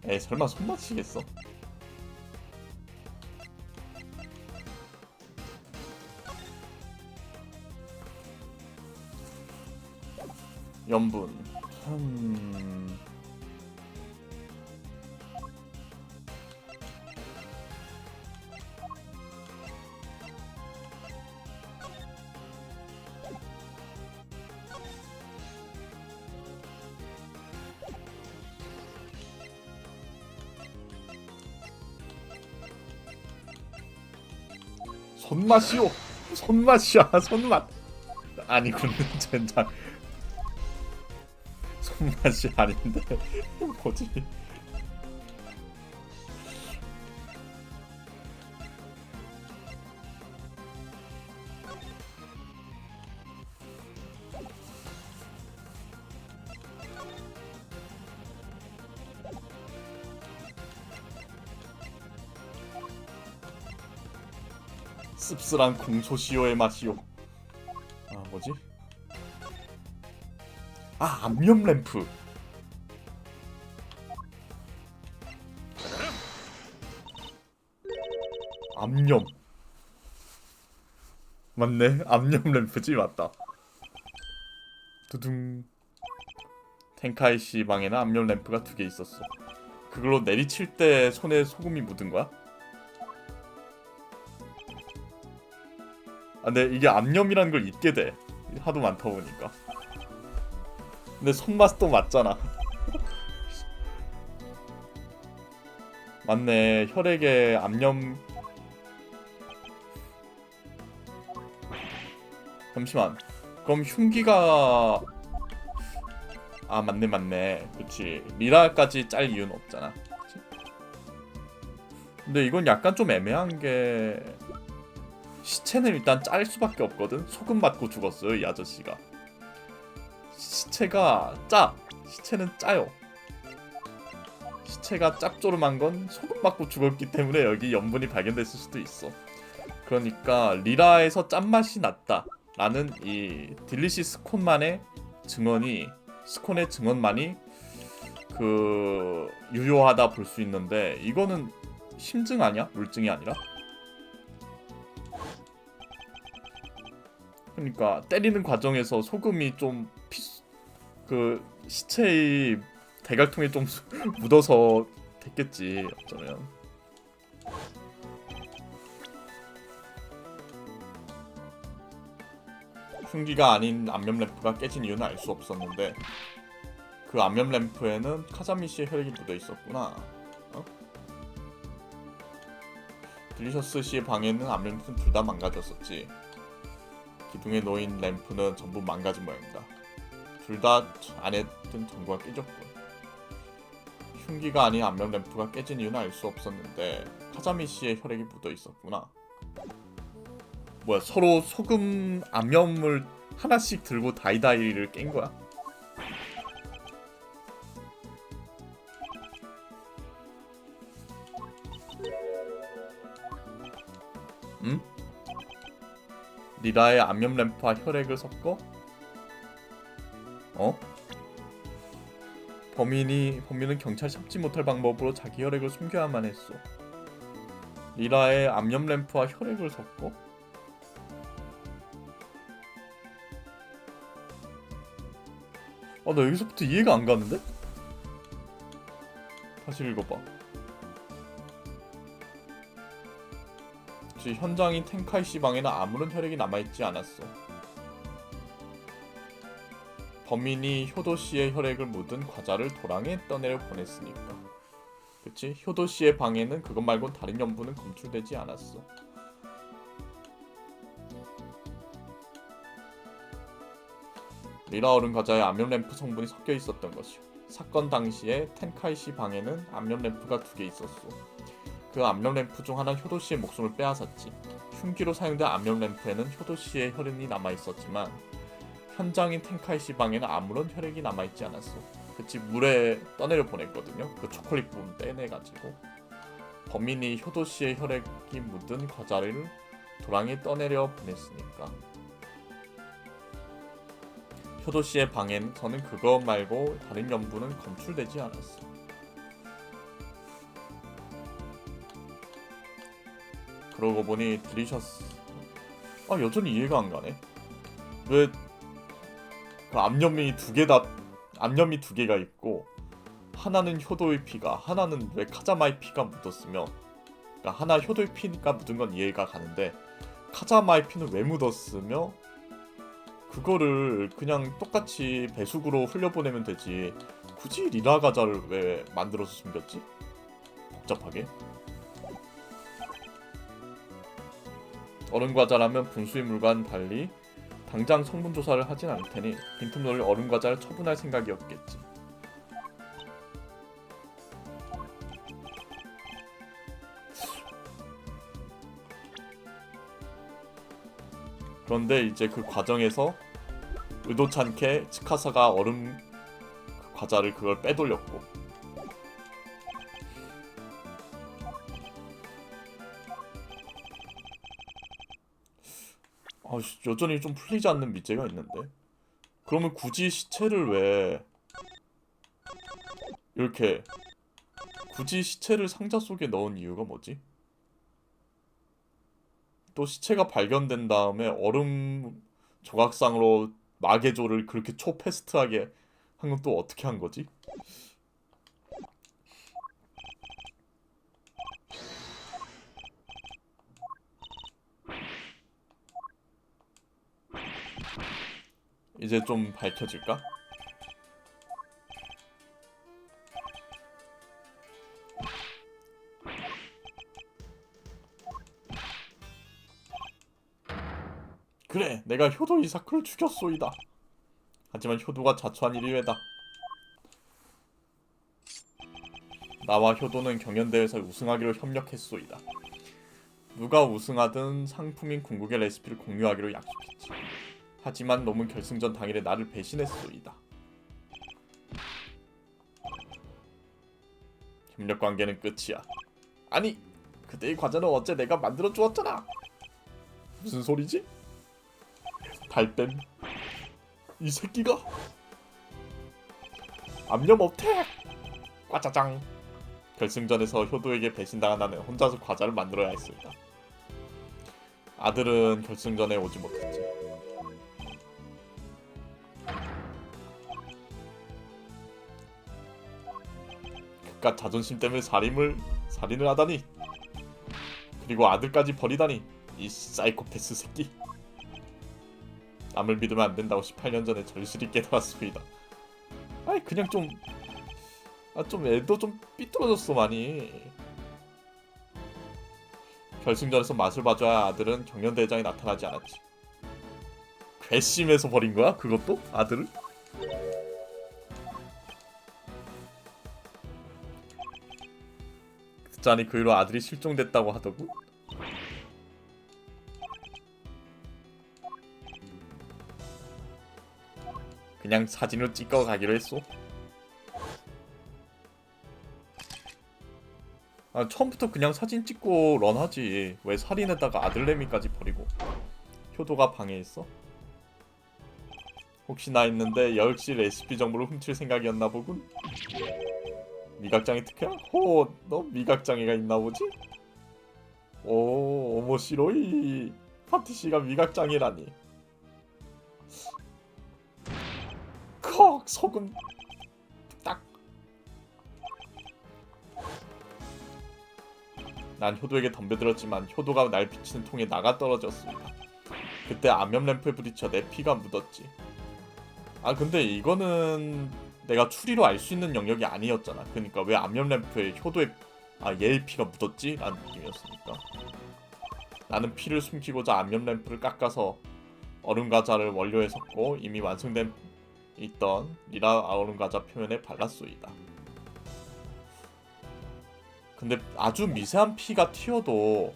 에이 설마 손맛이겠어? 염분. 손맛이요. 손맛이야. 손맛. 아니군. 젠장. 손맛이 아닌데 뭐지? 씁쓸한 공소시효의 맛이요. 아 뭐지? 아 암염 램프. 암염. 맞네. 암염 램프지 맞다. 두둥. 텐카이 씨 방에는 암염 램프가 2개 있었어. 그걸로 내리칠 때 손에 소금이 묻은 거야? 아, 근데 이게 암염이라는 걸 잊게 돼. 하도 많다 보니까. 근데 손맛도 맞잖아. 맞네. 혈액에 암염. 잠시만. 그럼 흉기가 아 맞네. 그치. 리라까지 짤 이유는 없잖아. 그치? 근데 이건 약간 좀 애매한 게 시체는 일단 짤 수밖에 없거든. 소금 맞고 죽었어요 이 아저씨가. 시체가 짜. 시체는 짜요. 시체가 짭조름한 건 소금 맞고 죽었기 때문에 여기 염분이 발견됐을 수도 있어. 그러니까 리라에서 짠맛이 났다 라는 이 딜리시 스콘만의 증언이 스콘의 증언만이 그 유효하다 볼 수 있는데 이거는 심증 아니야? 물증이 아니라? 그러니까 때리는 과정에서 소금이 좀 그 시체의 대갈통에 좀 묻어서 됐겠지 어쩌면. 흉기가 아닌 암염 램프가 깨진 이유는 알 수 없었는데 그 암염 램프에는 카자미 씨의 혈액이 묻어 있었구나. 어? 딜리셔스 씨의 방에는 암염 램프는 둘 다 망가졌었지. 기둥에 놓인 램프는 전부 망가진 모양이다. 둘 다 안에 든 전구가 깨졌군. 흉기가 아닌 암염 램프가 깨진 이유는 알 수 없었는데 카자미 씨의 혈액이 묻어 있었구나. 뭐야 서로 소금 암염을 하나씩 들고 다이다이를 깬 거야? 응? 리라의 암염 램프와 혈액을 섞어? 어? 범인은 경찰 잡지 못할 방법으로 자기 혈액을 숨겨야만 했어. 리라의 암염 램프와 혈액을 섞어? 나 여기서부터 이해가 안 가는데? 다시 읽어봐. 현장인 텐카이시 방에는 아무런 혈액이 남아있지 않았어. 범인이 효도 씨의 혈액을 묻은 과자를 도랑에 떠내려 보냈으니까. 그치? 효도 씨의 방에는 그것 말곤 다른 연분은 검출되지 않았어. 리라 얼음 과자에 암염 램프 성분이 섞여 있었던 것이요. 사건 당시에 텐카이시 방에는 암염 램프가 2개 있었어. 그 암염 램프 중 하나는 효도 씨의 목숨을 빼앗았지. 흉기로 사용된 암염 램프에는 효도 씨의 혈흔이 남아 있었지만 현장인 텐카이시 방에는 아무런 혈액이 남아 있지 않았어. 그치, 물에 떠내려 보냈거든요. 그 초콜릿 부분 떼내가지고 범인이 효도 씨의 혈액이 묻은 과자를 도랑에 떠내려 보냈으니까. 효도 씨의 방에서는 그것 말고 다른 연분은 검출되지 않았어. 그러고 보니 드리셔스 여전히 이해가 안 가네. 왜 그 암염이 2개가 있고 하나는 효도의 피가, 하나는 왜 카자마의 피가 묻었으며, 그러니까 하나 효도의 피가 묻은 건 이해가 가는데 카자마의 피는 왜 묻었으며 그거를 그냥 똑같이 배수구로 흘려보내면 되지. 굳이 리라 과자를 왜 만들어서 숨겼지? 복잡하게. 얼음 과자라면 분수의 물과는 달리 당장 성분 조사를 하진 않을 테니 빈틈놀이 얼음 과자를 처분할 생각이었겠지. 그런데 이제 그 과정에서 의도치 않게 츠카사가 얼음 과자를 그걸 빼돌렸고, 여전히 좀 풀리지 않는 미제가 있는데. 그러면 굳이 시체를 왜 이렇게 굳이 시체를 상자 속에 넣은 이유가 뭐지? 또 시체가 발견된 다음에 얼음 조각상으로 마개조를 그렇게 초패스트하게 한 건 또 어떻게 한 거지? 이제 좀 밝혀질까? 그래, 내가 효도 이사크를 죽였소이다. 하지만 효도가 자초한 일이 왜다. 나와 효도는 경연대회에서 우승하기로 협력했소이다. 누가 우승하든 상품인 궁극의 레시피를 공유하기로 약속했지. 하지만 놈은 결승전 당일에 나를 배신했소이다. 협력 관계는 끝이야. 아니, 그때의 과자는 어째 내가 만들어 주었잖아. 무슨 소리지? 달뱀, 이 새끼가 암염 어택! 과자장. 결승전에서 효도에게 배신당한 나는 혼자서 과자를 만들어야 했습니다. 아들은 결승전에 오지 못했지. 그깟 자존심 때문에 살인을 하다니. 그리고 아들까지 버리다니. 이 사이코패스 새끼. 남을 믿으면 안 된다고 18년 전에 절실히 깨달았습니다. 아이, 그냥 좀 애도 좀 삐뚤어졌어 많이. 결승전에서 맛을 봐줘야 아들은 경연대회장에 나타나지 않았지. 괘씸해서 버린 거야? 그것도? 아들을? 듣자니 그 이후로 아들이 실종됐다고 하더군. 그냥 사진을 찍어 가기로 했소. 처음부터 그냥 사진 찍고 런하지. 왜 살인했다가 아들내미까지 버리고. 효도가 방해했어? 혹시나 했는데 역시 레시피 정보를 훔칠 생각이었나 보군. 미각장애 특혜야? 너 미각장애가 있나 보지? 오, 오모시로이. 파티시가 미각장애라니. 컥! 속은 딱. 난 효도에게 덤벼들었지만 효도가 날 비치는 통에 나가 떨어졌습니다. 그때 암염 램프에 부딪혀 내 피가 묻었지. 아 근데 이거는 내가 추리로 알 수 있는 영역이 아니었잖아. 그러니까 왜 암염 램프에 효도의 얘의 피가 묻었지? 라는 느낌이었으니까. 나는 피를 숨기고자 암염 램프를 깎아서 얼음 과자를 원료에 섞고 이미 완성된 있던 리라 얼음 과자 표면에 발랐소이다. 근데 아주 미세한 피가 튀어도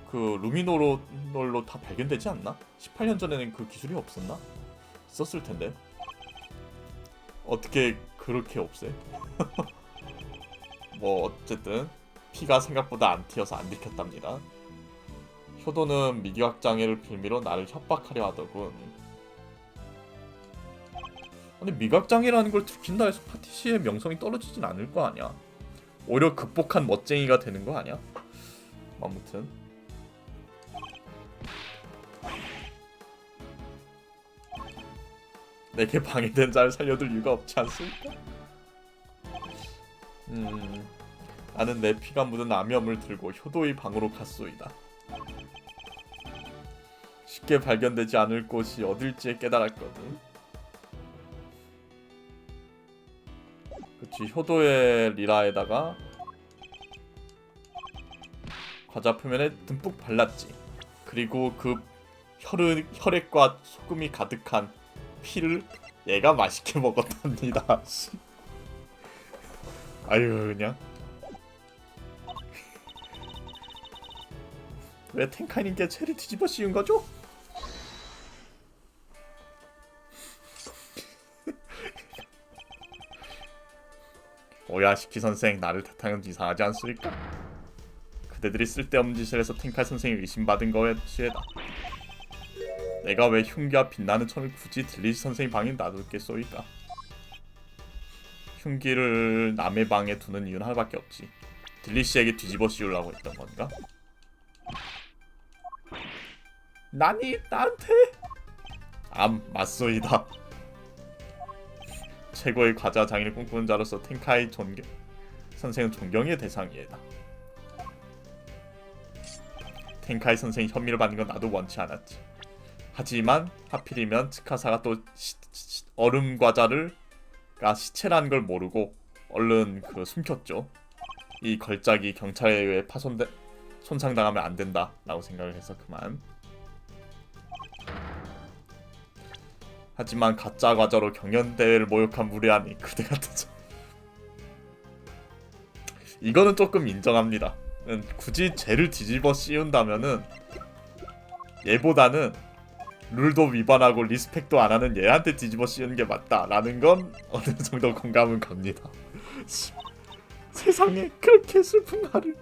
그 루미노롤로 다 발견되지 않나? 18년 전에는 그 기술이 없었나? 있었을 텐데. 어떻게 그렇게 없애? 뭐 어쨌든 피가 생각보다 안 튀어서 안 들켰답니다. 효도는 미기학 장애를 빌미로 나를 협박하려 하더군. 근데 미각 장애라는 걸 들킨다 해서 파티시의 명성이 떨어지진 않을 거 아니야. 오히려 극복한 멋쟁이가 되는 거 아니야? 아무튼 내게 방해된 자를 살려둘 이유가 없지 않습니까? 나는 내 피가 묻은 암염을 들고 효도의 방으로 갔소이다. 쉽게 발견되지 않을 곳이 어딜지 깨달았거든. 그치, 효도의 리라에다가 과자 표면에 듬뿍 발랐지. 그리고 그 혈액과 소금이 가득한 피를 얘가 맛있게 먹었답니다. 아유 그냥 왜 텐카이님께 죄를 뒤집어 씌운 거죠? 오야시키 선생, 나를 탓하는 건 이상하지 않습니까? 그대들이 쓸데없는 짓을 해서 텐카이 선생이 의심받은 것이다. 내가 왜 흉기와 빛나는 천을 굳이 딜리시 선생의 방에 놔뒀겠소이까? 흉기를 남의 방에 두는 이유는 하나밖에 없지. 딜리시에게 뒤집어 씌우려고 했던 건가? 나니 나한테? 맞소이다. 최고의 과자 장인을 꿈꾸는 자로서 텐카이 선생은 존경의 대상이다. 텐카이 선생이 혐의를 받는 건 나도 원치 않았지. 하지만 하필이면 츠카사가 또 얼음 과자를 시체라는 걸 모르고 얼른 숨겼죠. 이 걸작이 경찰에 의해 손상당하면 안 된다라고 생각을 해서 그만. 하지만 가짜 과자로 경연대회를 모욕한 무례함이 그대 같았죠. 이거는 조금 인정합니다. 굳이 죄를 뒤집어 씌운다면은 얘보다는 룰도 위반하고 리스펙도 안 하는 얘한테 뒤집어 씌우는 게 맞다라는 건 어느 정도 공감은 갑니다. 세상에 그렇게 슬픈 나를.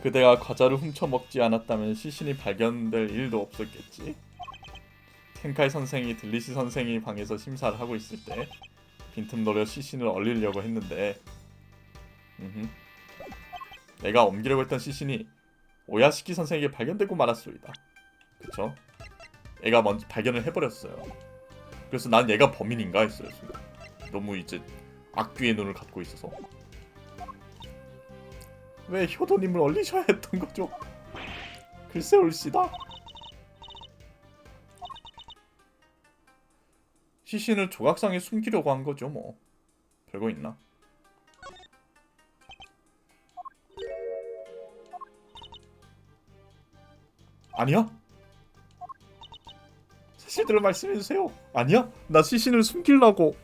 그대가 과자를 훔쳐 먹지 않았다면 시신이 발견될 일도 없었겠지. 텐카이 선생이 딜리시 선생이 방에서 심사를 하고 있을 때 빈틈 노려 시신을 얼리려고 했는데 내가 옮기려고 했던 시신이 오야시키 선생에게 발견되고 말았소이다. 그쵸? 애가 먼저 발견을 해버렸어요. 그래서 난 얘가 범인인가 했어요. 너무 이제 악귀의 눈을 갖고 있어서. 왜 효도님을 얼리셔야 했던 거죠? 글쎄 올시다. 시신을 조각상에 숨기려고 한 거죠 뭐. 별거 있나? 아니야? 사실대로 말씀해주세요. 아니야? 나 시신을 숨기려고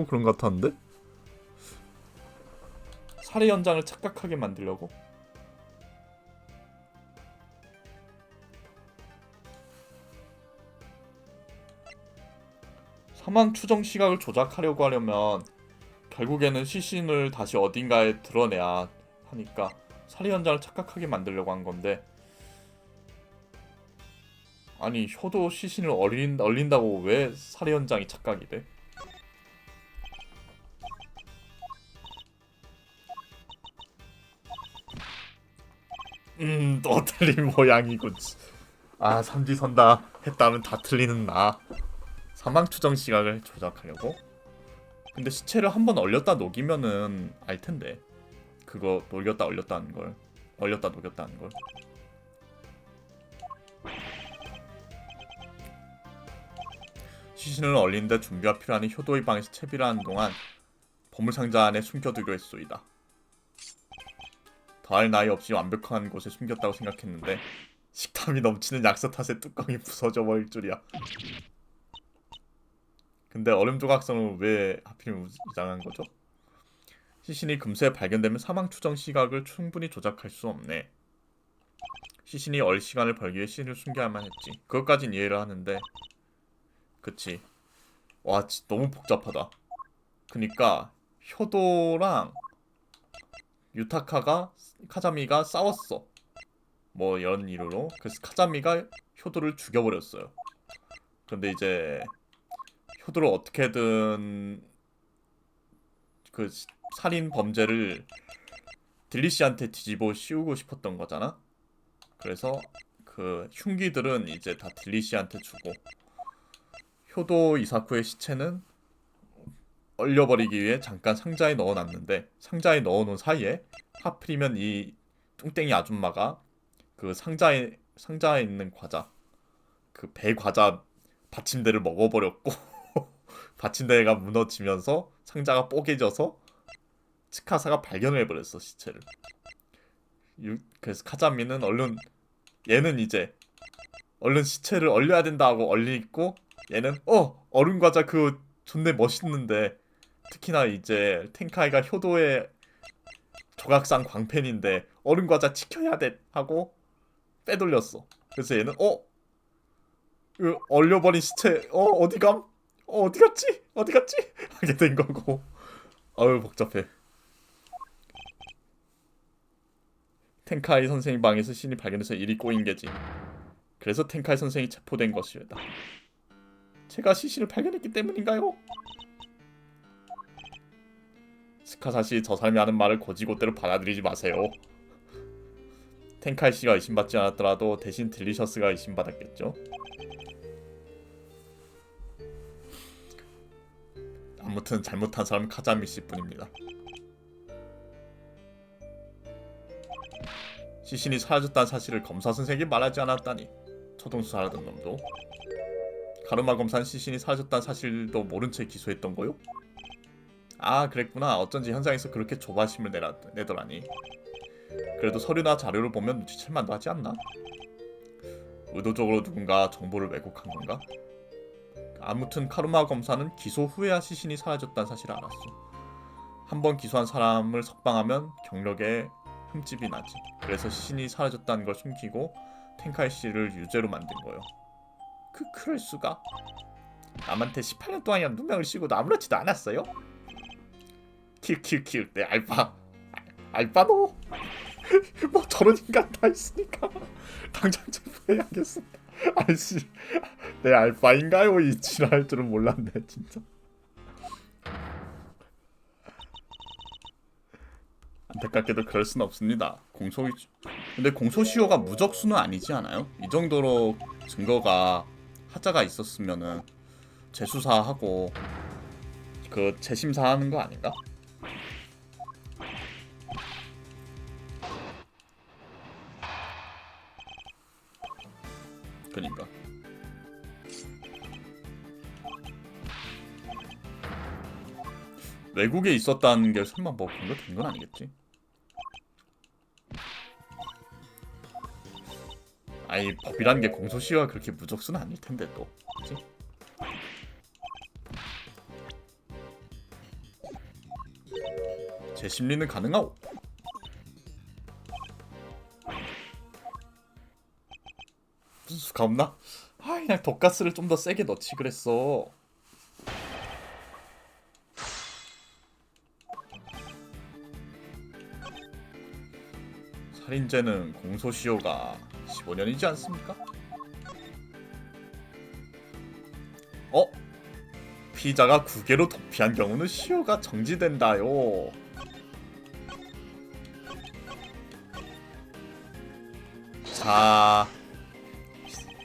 그런 것 같았는데? 살해 현장을 착각하게 만들려고? 사망 추정 시각을 조작하려고 하려면 결국에는 시신을 다시 어딘가에 드러내야 하니까 살해 현장을 착각하게 만들려고 한 건데, 아니 효도 시신을 얼린다고 왜 살해 현장이 착각이 돼? 또 틀린 모양이군. 삼지선다 했다면 다 틀리는 나. 사망 추정 시각을 조작하려고? 근데 시체를 한번 얼렸다 녹이면은 알 텐데. 그거 녹였다 얼렸다 하는 걸. 얼렸다 녹였다 하는 걸. 시신을 얼린데 준비가 필요하니 효도의 방에서 채비를 하는 동안 보물상자 안에 숨겨두기로 했소이다. 더할 나위 없이 완벽한 곳에 숨겼다고 생각했는데 식탐이 넘치는 약서 탓에 뚜껑이 부서져 버릴 줄이야. 근데 얼음 조각성은 왜 하필 이상한 거죠? 시신이 금세 발견되면 사망 추정 시각을 충분히 조작할 수 없네. 시신이 얼 시간을 벌기 위해 시신을 숨겨야만 했지. 그것까진 이해를 하는데 그치. 와 너무 복잡하다. 그니까 효도랑 유타카가 카자미가 싸웠어. 뭐 이런 이유로. 그래서 카자미가 효도를 죽여버렸어요. 근데 이제 효도를 어떻게든 그 살인 범죄를 딜리시한테 뒤집어 씌우고 싶었던 거잖아. 그래서 그 흉기들은 이제 다 딜리시한테 주고 효도 이사쿠의 시체는 얼려버리기 위해 잠깐 상자에 넣어놨는데 상자에 넣어놓은 사이에 하필이면 이 뚱땡이 아줌마가 그 상자에 있는 과자 그 배 과자 받침대를 먹어버렸고 받침대가 무너지면서 상자가 뽀개져서 츠카사가 발견을 해버렸어 시체를. 그래서 카자미는 얘는 이제 얼른 시체를 얼려야 된다 하고 얼리고 얘는 얼음 과자 그 존내 멋있는데 특히나 이제 텐카이가 효도의 조각상 광팬인데 얼음 과자 지켜야 돼 하고 빼돌렸어. 그래서 얘는 그 얼려버린 시체 어디감? 어디 갔지? 어디 갔지? 하게 된 거고. 아유 복잡해. 텐카이 선생님 방에서 신이 발견해서 일이 꼬인 게지. 그래서 텐카이 선생이 체포된 것이다. 제가 시신을 발견했기 때문인가요? 스카사시 저 사람이 하는 말을 고지고대로 받아들이지 마세요. 텐카이 씨가 의심받지 않았더라도 대신 딜리셔스가 의심받았겠죠. 아무튼 잘못한 사람은 카자미 씨뿐입니다. 시신이 사라졌다는 사실을 검사 선생에게 말하지 않았다니. 초동수사하던 놈도. 가르마 검사는 시신이 사라졌다는 사실도 모른 채 기소했던 거요? 아 그랬구나. 어쩐지 현장에서 그렇게 조바심을 내더라니. 그래도 서류나 자료를 보면 눈치챌 만도 하지 않나? 의도적으로 누군가 정보를 왜곡한 건가? 아무튼 카르마 검사는 기소 후에야 시신이 사라졌다는 사실을 알았어. 한번 기소한 사람을 석방하면 경력에 흠집이 나지. 그래서 시신이 사라졌다는 걸 숨기고 텐카이 씨를 유죄로 만든 거요. 그럴 수가? 남한테 18년 동안이나 누명을 씌우고도 아무렇지도 않았어요? 킬킬킬 내 알바노 뭐 저런 인간 다 있으니까 당장 체포해야겠습니다. 아이씨 내 알바인가요? 이 지랄할 줄은 몰랐네 진짜. 안타깝게도 그럴 순 없습니다. 근데 공소시효가 무적수는 아니지 않아요? 이 정도로 증거가 하자가 있었으면은 재수사하고 그 재심사하는 거 아닌가? 그니까 외국에 있었다는 게 설마 뭐 그런 거 된 건 아니겠지? 아니 법이라는 게 공소시효가 그렇게 무적수는 아닐 텐데 또 그치? 재심리는 가능하오. 무슨 수가 없나? 아 그냥 독가스를 좀 더 세게 넣지 그랬어. 살인죄는 공소시효가 15년이지 않습니까? 피의자가 구개로 도피한 경우는 시효가 정지된다요. 자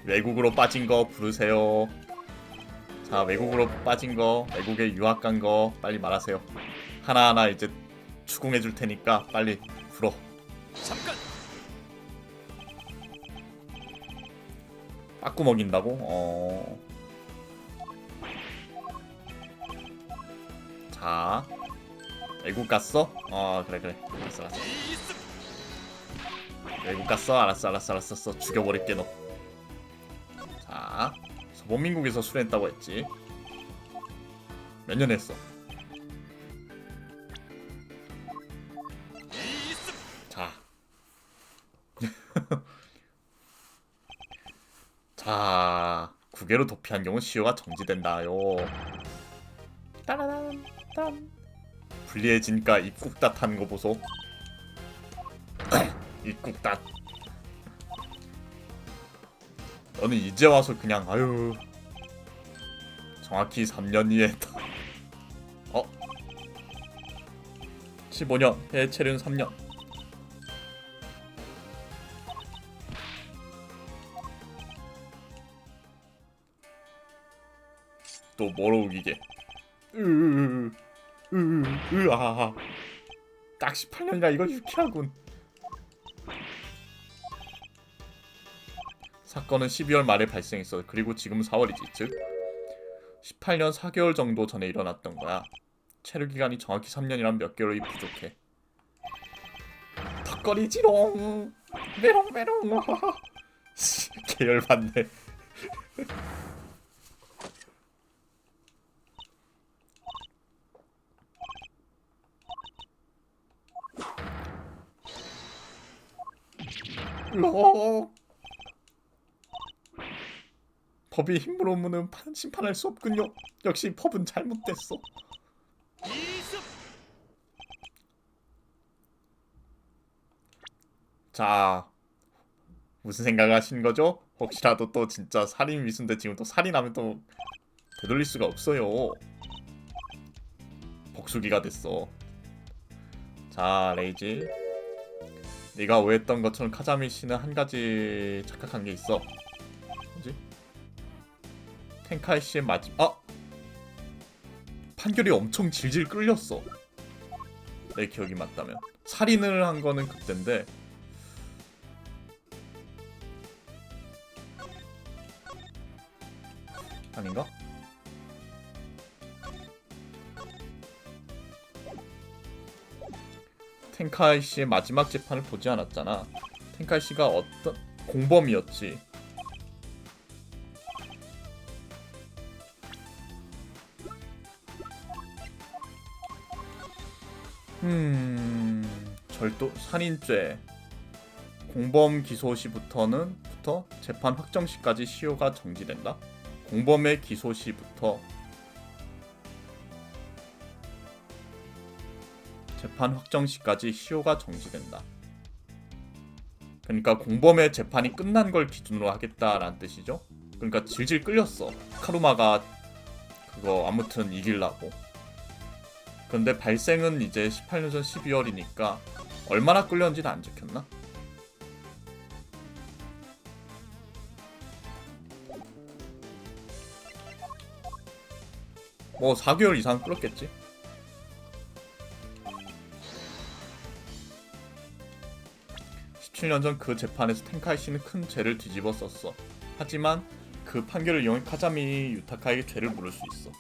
외국으로 빠진 거 부르세요. 자, 외국으로 빠진 거, 외국에 유학 간 거 빨리 말하세요. 하나하나 이제 추궁해 줄 테니까 빨리 불어. 잠깐. 빠꾸 먹인다고? 자, 외국 갔어? 그래 알았어. 이습. 외국 갔어? 알았어. 죽여버릴게 너. 자, 소범민국에서 수련했다고 했지. 몇 년 했어? 이습. 자. 자, 국외로 도피한 경우 시효가 정지된다요. 따라란 딴. 불리해지니까 입국닷 하는 거 보소. 입국닷. 너는 이제 와서 그냥 아유. 정확히 3년 이에 15년, 해체는 3년. 또 뭐로 우기게? 으아. 딱 18년이라 이거 유쾌하군. 사건은 12월 말에 발생했어. 그리고 지금 4월이지. 즉 18년 4개월 정도 전에 일어났던 거야. 체류 기간이 정확히 3년이란 몇 개월이 부족해. 턱걸이지롱. 메롱. 계열받네. 법이 힘으로 무는 심판할 수 없군요. 역시 법은 잘못됐어. 이습. 자, 무슨 생각하시는 거죠? 혹시라도 또 진짜 살인 미수인데 지금 또 살인하면 또 되돌릴 수가 없어요. 복수기가 됐어. 자, 레이지. 네가 오해했던 것처럼 카자미 씨는 한 가지 착각한 게 있어. 뭐지? 텐카이 씨의 판결이 엄청 질질 끌렸어. 내 기억이 맞다면. 살인을 한 거는 그때인데 아닌가? 텐카이 씨의 마지막 재판을 보지 않았잖아. 텐카이 씨가 어떤 공범이었지. 절도 살인죄 공범 기소 시부터 재판 확정 시까지 시효가 정지된다. 공범의 기소 시부터 재판 확정 시까지 시효가 정지된다. 그러니까 공범의 재판이 끝난 걸 기준으로 하겠다라는 뜻이죠. 그러니까 질질 끌렸어. 카루마가 그거 아무튼 이기려고. 근데 발생은 이제 18년 전 12월이니까 얼마나 끌렸는지는 안 적혔나? 뭐 4개월 이상 끌었겠지. (17년) 전 그 재판에서 텐카이 씨는 큰 죄를 뒤집어 썼어. 하지만 그 판결을 이용해 카자미 유타카에게 죄를 물을 수 있어.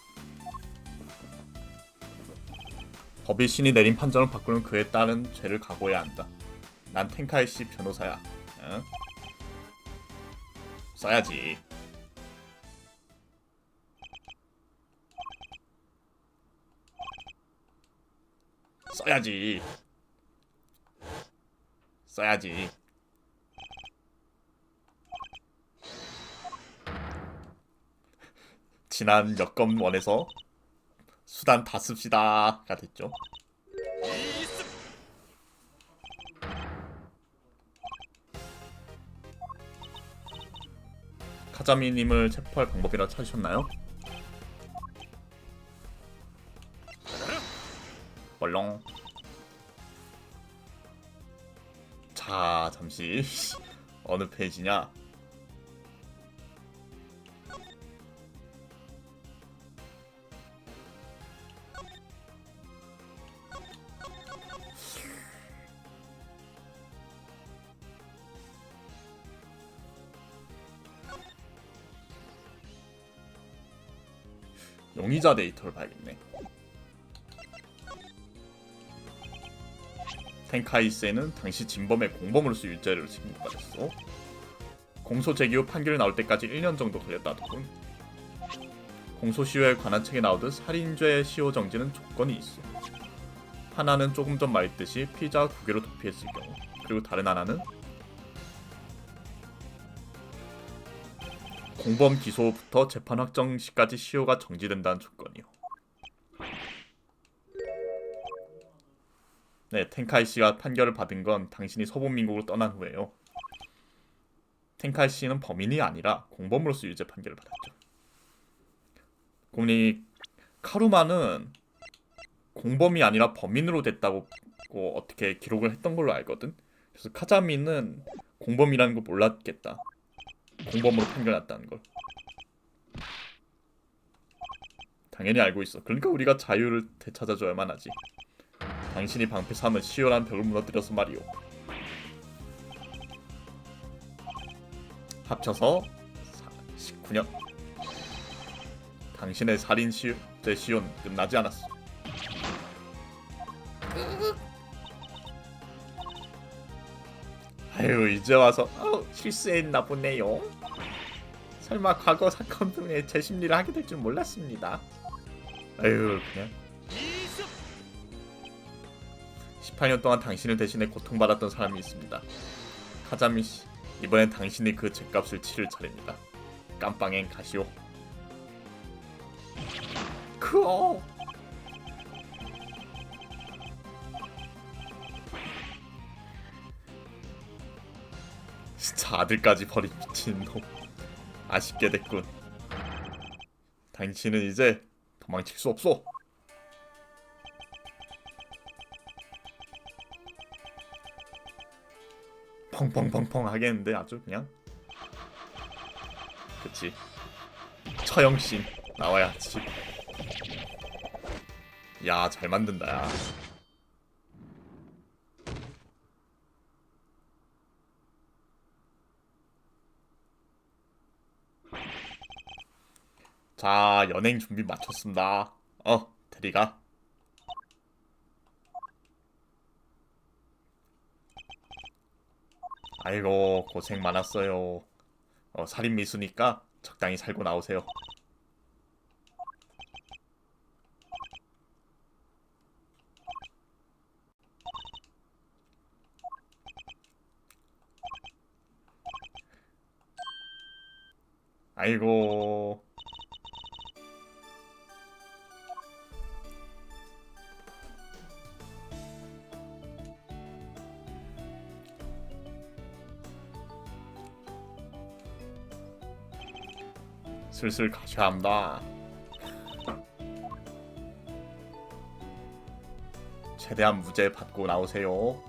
법이 신이 내린 판정을 바꾸는 그에 따른 죄를 각오해야 한다. 난 텐카이 씨 변호사야. 응? 써야지. 써야지. 지난 여건원에서 수단 다 씁시다가 됐죠. 이습. 카자미님을 체포할 방법이라 찾으셨나요? 멀렁. 자, 잠시 어느 페이지냐? 용의자 데이터를 봐야겠네. 텐카이스에는 당시 진범의 공범으로서 유죄를 선고받았어. 공소 제기 후 판결이 나올 때까지 1년 정도 걸렸다더군. 공소시효에 관한 책에 나오듯 살인죄의 시효 정지는 조건이 있어. 하나는 조금 전 말했듯이 피의자가 9개로 도피했을 경우, 그리고 다른 하나는 공범 기소부터 재판 확정 시까지 시효가 정지된다는 조건이요. 네, 텐카이 씨가 판결을 받은 건 당신이 서부민국으로 떠난 후에요. 텐카이 씨는 범인이 아니라 공범으로서 유죄 판결을 받았죠. 고니 카루마는 공범이 아니라 범인으로 됐다고 어떻게 기록을 했던 걸로 알거든. 그래서 카자미는 공범이라는 걸 몰랐겠다. 공범으로 판결났다는 걸. 당연히 알고 있어. 그러니까 우리가 자유를 되찾아줘야만 하지. 당신이 방패 삼은 시효란 벽을 무너뜨려서 말이오. 합쳐서 19년. 당신의 살인 시효 시효는 끝나지 않았어. 아유, 이제 와서 실수했나 보네요. 설마 과거 사건 등의 재심리를 하게 될 줄 몰랐습니다. 아유, 그냥 18년 동안 당신을 대신해 고통받았던 사람이 있습니다. 카자미 씨, 이번엔 당신이 그 죗값을 치를 차례입니다. 깜빵엔 가시오. 크어. 진짜 아들까지 버린 미친놈. 아쉽게 됐군. 당신은 이제 도망칠 수 없어. 펑펑펑펑 하겠는데 아주 그냥. 그치. 처형신 나와야지. 야, 잘 만든다 야. 자, 연행 준비 마쳤습니다. 대리가. 아이고, 고생 많았어요. 살인 미수니까 적당히 살고 나오세요. 아이고. 슬슬 가셔야 합니다. 최대한 무죄 받고 나오세요.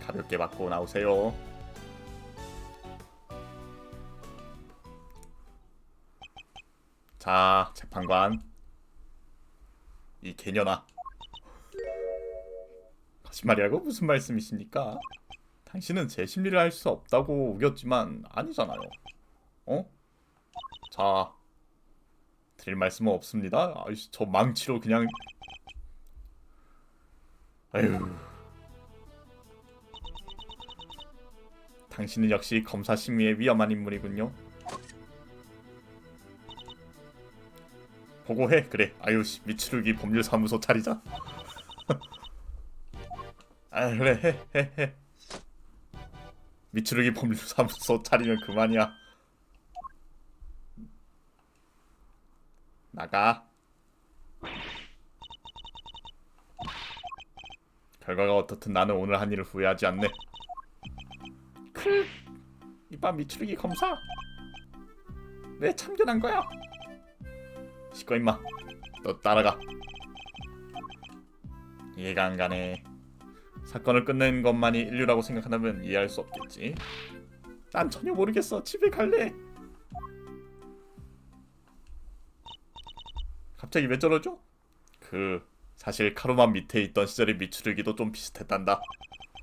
가볍게 받고 나오세요. 자, 재판관. 이 개년아. 거짓말이라고? 무슨 말씀이십니까? 당신은 제 심리를 할 수 없다고 우겼지만 아니잖아요. 자, 드릴 말씀은 없습니다. 아이씨, 저 망치로 그냥. 아유. 당신은 역시 검사 심의의 위험한 인물이군요. 보고해. 그래. 아유, 미추루기 법률사무소 차리자. 아, 그래. 해. 미추루기 법률사무소 차리면 그만이야. 나가. 결과가 어떻든 나는 오늘 한 일을 후회하지 않네. 이봐 미추루기 검사. 왜 참견한 거야? 시끄러 임마. 너 따라가. 이해가 안 가네. 사건을 끝낸 것만이 인류라고 생각한다면 이해할 수 없겠지. 난 전혀 모르겠어. 집에 갈래. 갑자기 왜 저러죠? 사실 카루마 밑에 있던 시절의 미추르기도 좀 비슷했단다.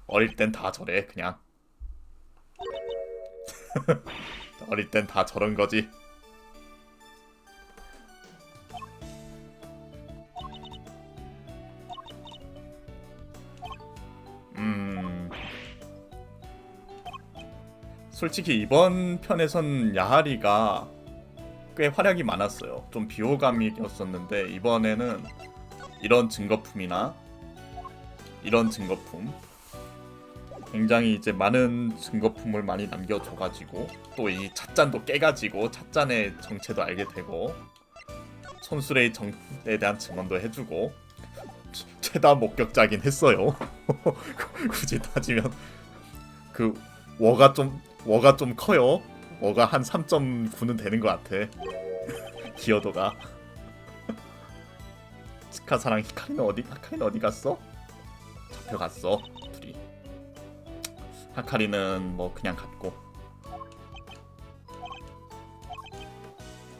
어릴 땐 다 저래 그냥. 어릴 땐 다 저런 거지. 솔직히 이번 편에선 야하리가 꽤 활약이 많았어요. 좀 비호감이었었는데 이번에는 이런 증거품이나 이런 증거품 굉장히 이제 많은 증거품을 많이 남겨줘가지고 또 이 찻잔도 깨가지고 찻잔의 정체도 알게 되고 손수레의 정에 대한 증언도 해주고 최다 목격자긴 했어요. 굳이 따지면 그 워가 좀 커요. 워가 한 3.9는 되는 것 같아. 기여도가. 치카사랑 하카리는 어디 갔어? 잡혀갔어 둘이. 하카리는 뭐 그냥 갔고.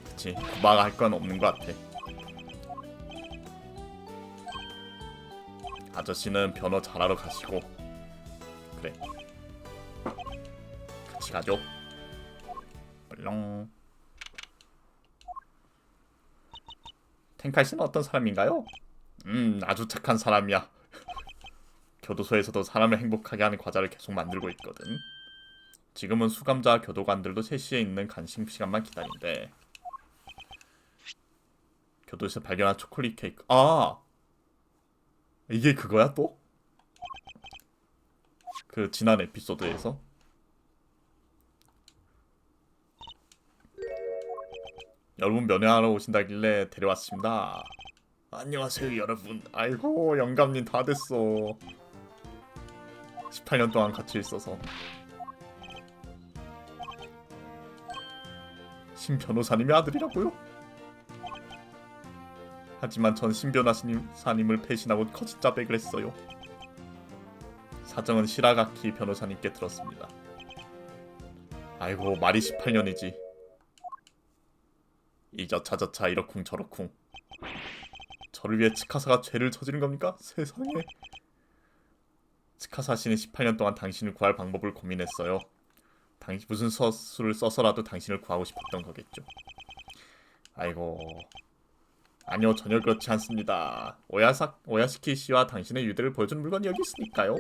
그치, 구마가 할 건 없는 것 같아. 아저씨는 변호 잘하러 가시고. 그래, 같이 가죠. 물렁. 텐카이 씨는 어떤 사람인가요? 아주 착한 사람이야. 교도소에서도 사람을 행복하게 하는 과자를 계속 만들고 있거든. 지금은 수감자 교도관들도 3시에 있는 간식 시간만 기다린대. 교도소에서 발견한 초콜릿 케이크. 아, 이게 그거야 또? 그 지난 에피소드에서? 여러분 면회하러 오신다길래 데려왔습니다. 안녕하세요 여러분. 아이고 영감님 다 됐어. 18년 동안 같이 있어서. 신 변호사님의 아들이라고요? 하지만 전 신 변호사님을 배신하고 거짓자백을 했어요. 사정은 시라가키 변호사님께 들었습니다. 아이고 말이 18년이지. 이저차저차 이러쿵 저러쿵. 저를 위해 츠카사가 죄를 저지른 겁니까? 세상에. 츠카사 씨는 18년 동안 당신을 구할 방법을 고민했어요. 무슨 서술을 써서라도 당신을 구하고 싶었던 거겠죠. 아이고. 아니요, 전혀 그렇지 않습니다. 오야시키 씨와 당신의 유대를 보여준 물건이 여기 있으니까요.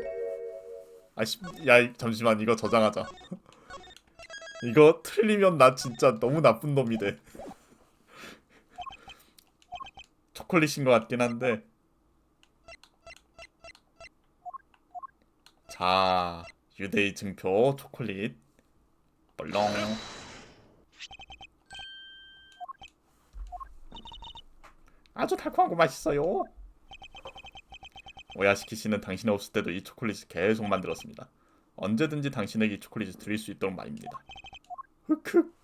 야, 잠시만, 이거 저장하자. 이거 틀리면 나 진짜 너무 나쁜 놈이 돼. 초콜릿인 것 같긴 한데. 자, 유대의 증표 초콜릿. 얼렁. 아주 달콤하고 맛있어요. 오야시키 씨는 당신이 없을 때도 이 초콜릿을 계속 만들었습니다. 언제든지 당신에게 이 초콜릿을 드릴 수 있도록 말입니다. 흑흑.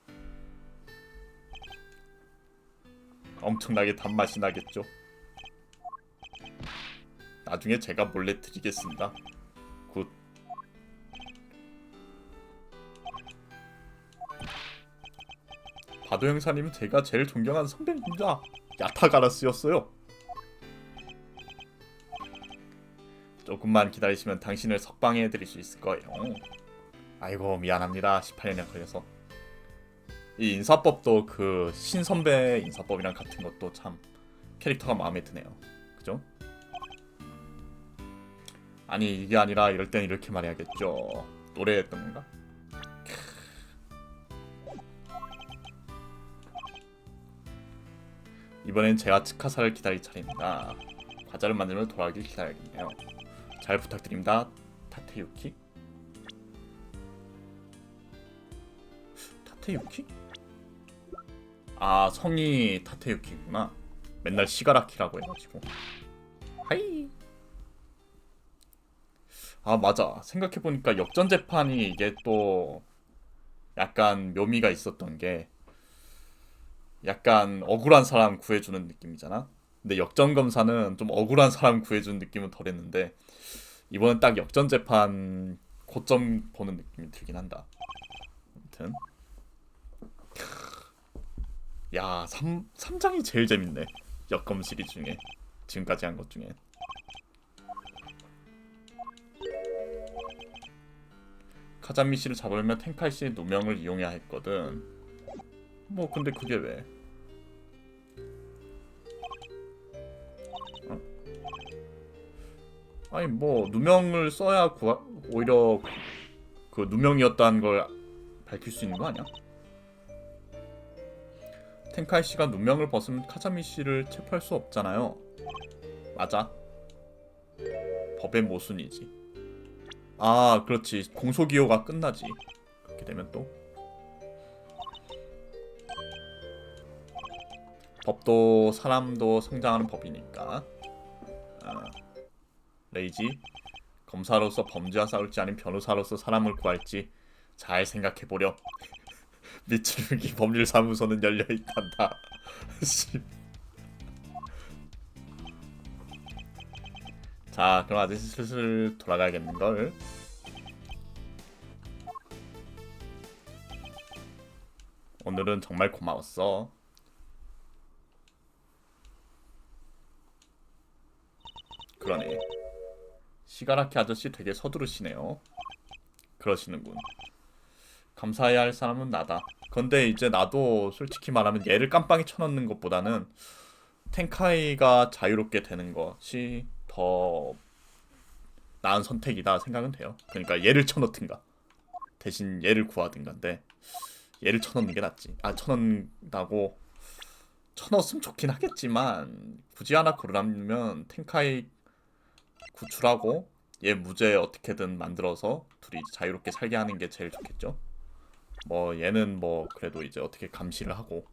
엄청나게 단맛이 나겠죠. 나중에 제가 몰래 드리겠습니다. 굿. 바도 형사님은 제가 제일 존경하는 선배님이자 야타가라스였어요. 조금만 기다리시면 당신을 석방해드릴 수 있을 거예요. 아이고 미안합니다. 18년에 걸려서. 이 인사법도 그 신선배 인사법이랑 같은 것도 참 캐릭터가 마음에 드네요. 그죠? 아니 이게 아니라 이럴 땐 이렇게 말해야겠죠. 노래했던 건가? 이번엔 제가 츠카사를 기다릴 차례입니다. 과자를 만들면 돌아오길 기다려야겠네요. 잘 부탁드립니다. 타테유키? 타테유키? 아 성이 타테유키구나. 맨날 시가라키라고 해가지고. 하이. 아 맞아. 생각해보니까 역전재판이 이게 또 약간 묘미가 있었던 게 약간 억울한 사람 구해주는 느낌이잖아. 근데 역전검사는 좀 억울한 사람 구해주는 느낌은 덜했는데 이번엔 딱 역전재판 고점 보는 느낌이 들긴 한다. 아무튼 야 3장이 제일 재밌네. 역검 시리즈 중에 지금까지 한 것 중에. 카자미 씨를 잡으려면 텐카이 씨의 누명을 이용해야 했거든. 뭐 근데 그게 왜? 어? 아니 뭐 누명을 써야 오히려 그 누명이었다는 걸 밝힐 수 있는 거 아니야? 텐카이 씨가 누명을 벗으면 카자미 씨를 체포할 수 없잖아요. 맞아. 법의 모순이지. 아, 그렇지. 공소기효가 끝나지. 그렇게 되면 또 법도 사람도 성장하는 법이니까. 아, 레이지, 검사로서 범죄와 싸울지 아니면 변호사로서 사람을 구할지 잘 생각해보렴. 미츠루기 법률사무소는 열려있단다. 자, 그럼 아저씨 슬슬 돌아가야겠는걸. 오늘은 정말 고마웠어. 그러네. 시가라키 아저씨 되게 서두르시네요. 그러시는군. 감사해야 할 사람은 나다. 근데 이제 나도 솔직히 말하면 얘를 깜빵에 쳐넣는 것보다는 텐카이가 자유롭게 되는 것이 더 나은 선택이다 생각은 돼요. 그러니까 얘를 쳐넣든가 대신 얘를 구하든가인데 얘를 쳐넣는 게 낫지. 아, 쳐넣는다고 쳐넣었으면 좋긴 하겠지만 굳이 하나 고르라면 텐카이 구출하고 얘 무죄 어떻게든 만들어서 둘이 자유롭게 살게 하는 게 제일 좋겠죠. 뭐 얘는 뭐 그래도 이제 어떻게 감시를 하고.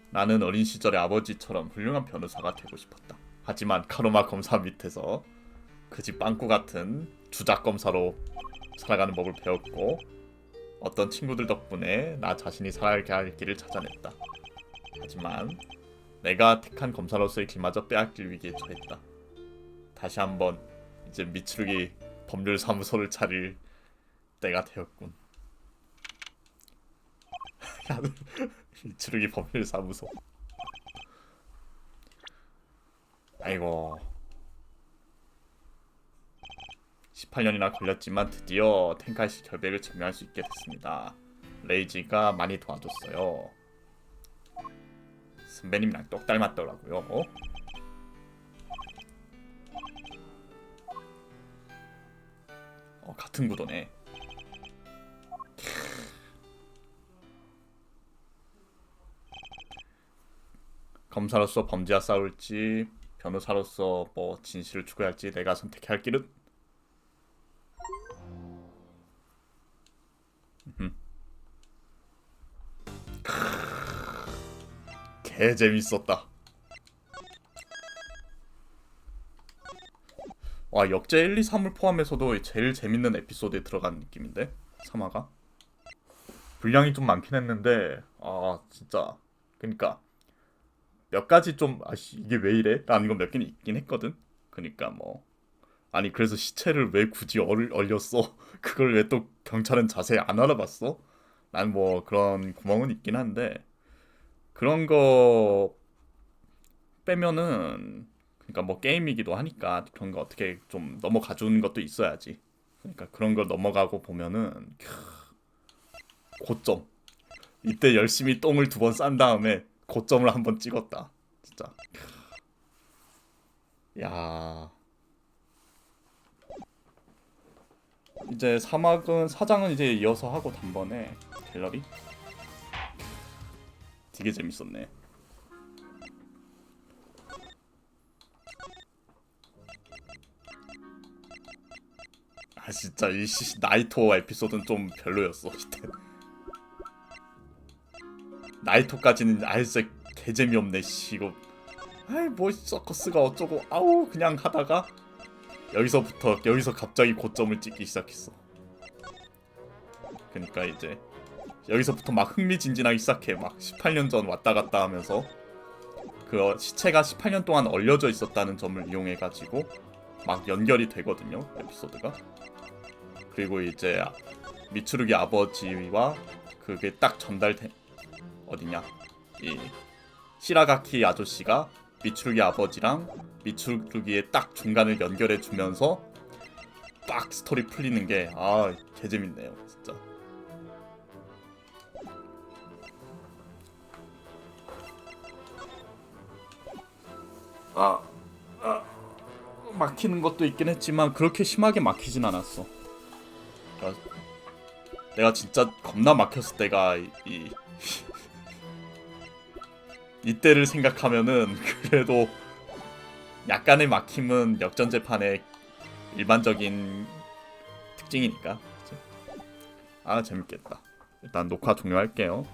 나는 어린 시절에 아버지처럼 훌륭한 변호사가 되고 싶었다. 하지만 카르마 검사 밑에서 그 집 빵꾸 같은 주작 검사로 살아가는 법을 배웠고 어떤 친구들 덕분에 나 자신이 살아가게 할 길을 찾아냈다. 하지만 내가 택한 검사로서의 길마저 빼앗길 위기에 처했다. 다시 한번 이제 미츠루기 법률사무소를 차릴 때가 되었군. 미츠루기 법률사무소. 아이고. 18년이나 걸렸지만 드디어 텐카이시 결백을 증명할 수 있게 됐습니다. 레이지가 많이 도와줬어요. 선배님이랑 똑 닮았더라고요. 같은 구도네. 검사로서 범죄와 싸울지 변호사로서 뭐 진실을 추구할지 내가 선택해야 할 길은 개 재밌었다. 와, 역제 1, 2, 3을 포함해서도 제일 재밌는 에피소드에 들어간 느낌인데 3화가 분량이 좀 많긴 했는데 아 진짜 그니까 몇 가지 좀 아씨 이게 왜 이래? 라는 건 몇 개는 있긴 했거든. 그니까 뭐 아니 그래서 시체를 왜 굳이 얼렸어? 그걸 왜 또 경찰은 자세히 안 알아봤어? 난 뭐 그런 구멍은 있긴 한데 그런 거 빼면은 그러니까 뭐 게임이기도 하니까 그런 거 어떻게 좀 넘어가 주는 것도 있어야지. 그러니까 그런 걸 넘어가고 보면은 고점. 이때 열심히 똥을 2번 싼 다음에 고점을 한번 찍었다. 진짜. 야. 이제 사장은 이제 이어서 하고 단번에 갤러리. 되게 재밌었네. 아 진짜 이 나이토 에피소드는 좀 별로였어. 나이토까지는 아예 진짜 개재미없네 씨 이거. 아이 뭐 서커스가 어쩌고 아우 그냥 하다가 여기서 갑자기 고점을 찍기 시작했어. 그러니까 이제 여기서부터 막 흥미진진하기 시작해. 막 18년 전 왔다 갔다 하면서 그 시체가 18년 동안 얼려져 있었다는 점을 이용해가지고 막 연결이 되거든요 에피소드가. 그리고 이제 미츠루기 아버지와 그게 딱 전달돼 어디냐 이 시라가키 아저씨가 미츠루기 아버지랑 미츠루기의 딱 중간을 연결해 주면서 딱 스토리 풀리는 게 아 개재밌네요 진짜. 막히는 것도 있긴 했지만 그렇게 심하게 막히진 않았어. 그러니까 내가 진짜 겁나 막혔을 때가 이때를 생각하면은 그래도 약간의 막힘은 역전재판의 일반적인 특징이니까. 그치? 아 재밌겠다. 일단 녹화 종료할게요.